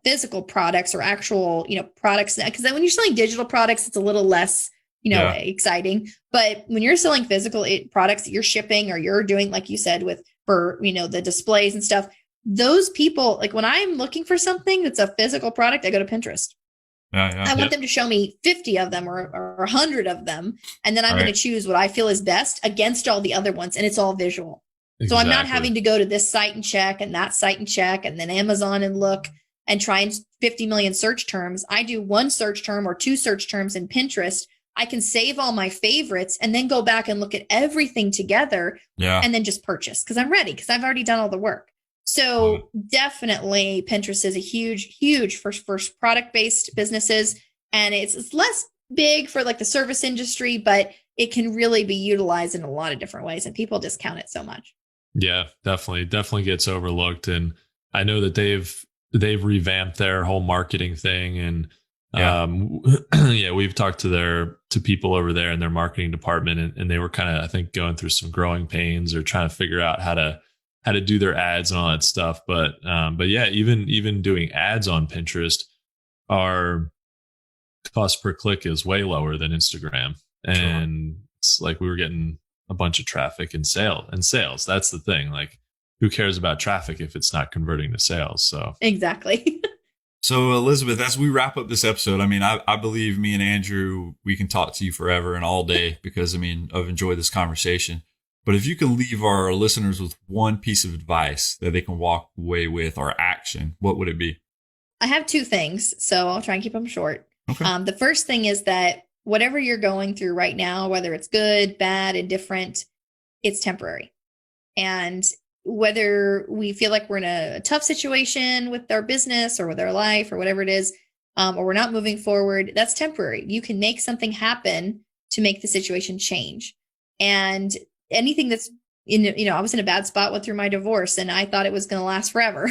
physical products or actual, products. Because then when you're selling digital products, it's a little less, exciting. But when you're selling physical products that you're shipping or you're doing, like you said, for the displays and stuff, those people, like when I'm looking for something that's a physical product, I go to Pinterest. I want them to show me 50 of them or 100 of them. And then I'm going to choose what I feel is best against all the other ones. And it's all visual. Exactly. So I'm not having to go to this site and check and that site and check and then Amazon and look and try and 50 million search terms. I do one search term or two search terms in Pinterest. I can save all my favorites and then go back and look at everything together and then just purchase because I'm ready because I've already done all the work. So definitely Pinterest is a huge first product-based businesses. And it's less big for like the service industry, but it can really be utilized in a lot of different ways. And people discount it so much. Yeah, definitely gets overlooked. And I know that they've revamped their whole marketing thing. And we've talked to people over there in their marketing department. And they were kind of, I think, going through some growing pains or trying to figure out how to do their ads and all that stuff. But yeah, even doing ads on Pinterest, our cost per click is way lower than Instagram. And it's like we were getting a bunch of traffic and sales. That's the thing. Like, who cares about traffic if it's not converting to sales? So exactly. So Elizabeth, as we wrap up this episode, I mean, I believe me and Andrew, we can talk to you forever and all day because I've enjoyed this conversation. But if you can leave our listeners with one piece of advice that they can walk away with or action, what would it be? I have two things, so I'll try and keep them short. Okay. The first thing is that whatever you're going through right now, whether it's good, bad, indifferent, it's temporary. And whether we feel like we're in a tough situation with our business or with our life or whatever it is, or we're not moving forward, that's temporary. You can make something happen to make the situation change. And anything that's I was in a bad spot, went through my divorce and I thought it was going to last forever,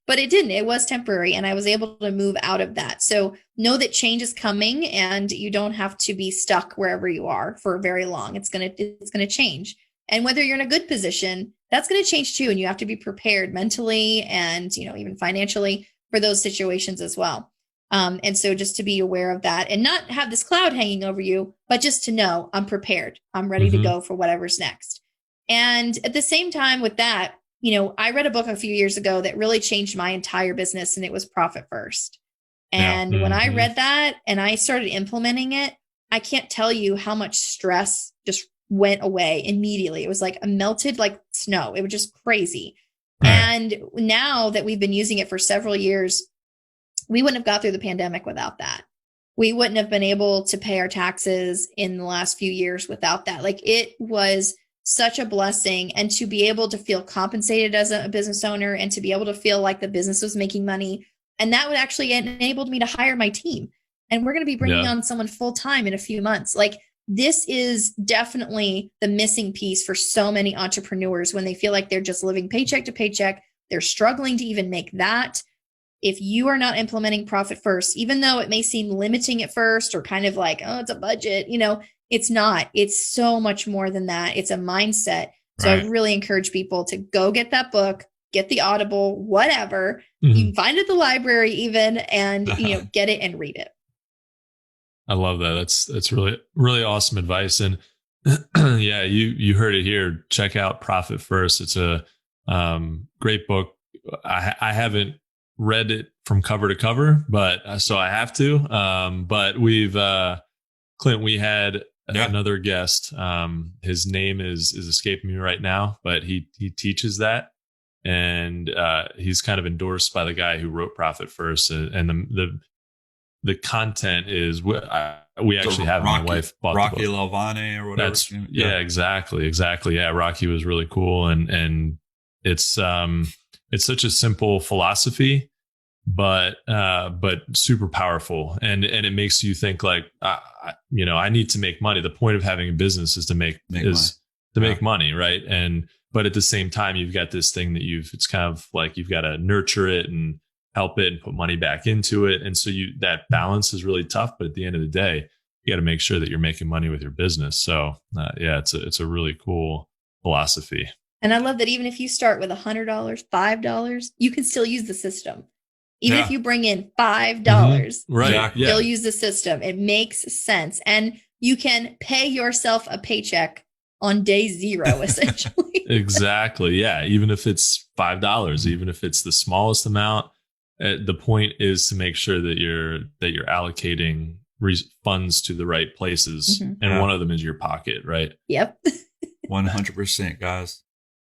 but it didn't. It was temporary and I was able to move out of that. So know that change is coming and you don't have to be stuck wherever you are for very long. It's going to change. And whether you're in a good position, that's going to change too. And you have to be prepared mentally and, even financially for those situations as well. And so just to be aware of that and not have this cloud hanging over you, but just to know I'm prepared. I'm ready to go for whatever's next. And at the same time with that, I read a book a few years ago that really changed my entire business and it was Profit First. And when I read that and I started implementing it, I can't tell you how much stress just went away immediately. It was like a melted like snow. It was just crazy. Right. And now that we've been using it for several years, we wouldn't have got through the pandemic without that. We wouldn't have been able to pay our taxes in the last few years without that. Like it was such a blessing. And to be able to feel compensated as a business owner and to be able to feel like the business was making money. And that would actually enabled me to hire my team. And we're going to be bringing on someone full time in a few months. Like this is definitely the missing piece for so many entrepreneurs when they feel like they're just living paycheck to paycheck. They're struggling to even make that. if you are not implementing profit first, even though it may seem limiting at first or kind of like, oh, it's a budget, it's not. It's so much more than that. It's a mindset. So I really encourage people to go get that book, get the Audible, whatever. You can find it at the library even, and get it and read it. I love that. That's really, really awesome advice. And yeah, you heard it here. Check out Profit First. It's a great book. I haven't read it from cover to cover, but so I have to. But we've Clint, we had another guest. His name is escaping me right now, but he teaches that, and he's kind of endorsed by the guy who wrote Profit First, and the content is we actually have my wife bought 𝗔𝗍𝗶𝗍𝗶𝗄 or whatever. That's exactly. Yeah, Rocky was really cool, and it's such a simple philosophy, but super powerful, and it makes you think like I need to make money. The point of having a business is to make money, right? But at the same time, you've got this thing that it's kind of like you've got to nurture it and help it and put money back into it. And so that balance is really tough. But at the end of the day, you got to make sure that you're making money with your business. So it's a really cool philosophy. And I love that even if you start with $100, $5, you can still use the system. Even if you bring in $5, you'll use the system. It makes sense. And you can pay yourself a paycheck on day 0, essentially. Exactly. Yeah. Even if it's $5, even if it's the smallest amount, the point is to make sure that you're allocating funds to the right places, and one of them is your pocket, right? Yep. 100%, guys.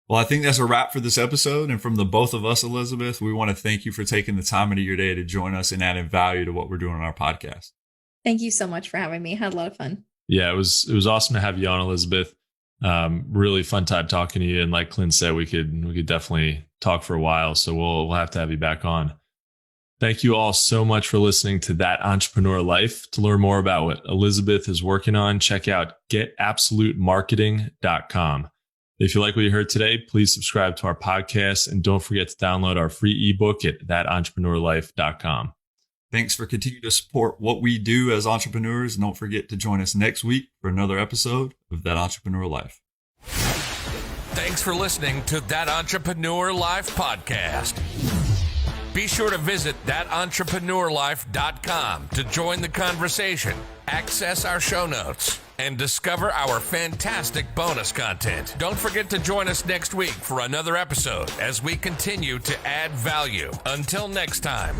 Well, I think that's a wrap for this episode. And from the both of us, Elizabeth, we want to thank you for taking the time out of your day to join us and adding value to what we're doing on our podcast. Thank you so much for having me. I had a lot of fun. Yeah, it was awesome to have you on, Elizabeth. Really fun time talking to you. And like Clint said, we could definitely talk for a while. So we'll have to have you back on. Thank you all so much for listening to That Entrepreneur Life. To learn more about what Elizabeth is working on, check out getabsolutemarketing.com. If you like what you heard today, please subscribe to our podcast, and don't forget to download our free ebook at thatentrepreneurlife.com. Thanks for continuing to support what we do as entrepreneurs. And don't forget to join us next week for another episode of That Entrepreneur Life. Thanks for listening to That Entrepreneur Life podcast. Be sure to visit thatentrepreneurlife.com to join the conversation, access our show notes, and discover our fantastic bonus content. Don't forget to join us next week for another episode as we continue to add value. Until next time.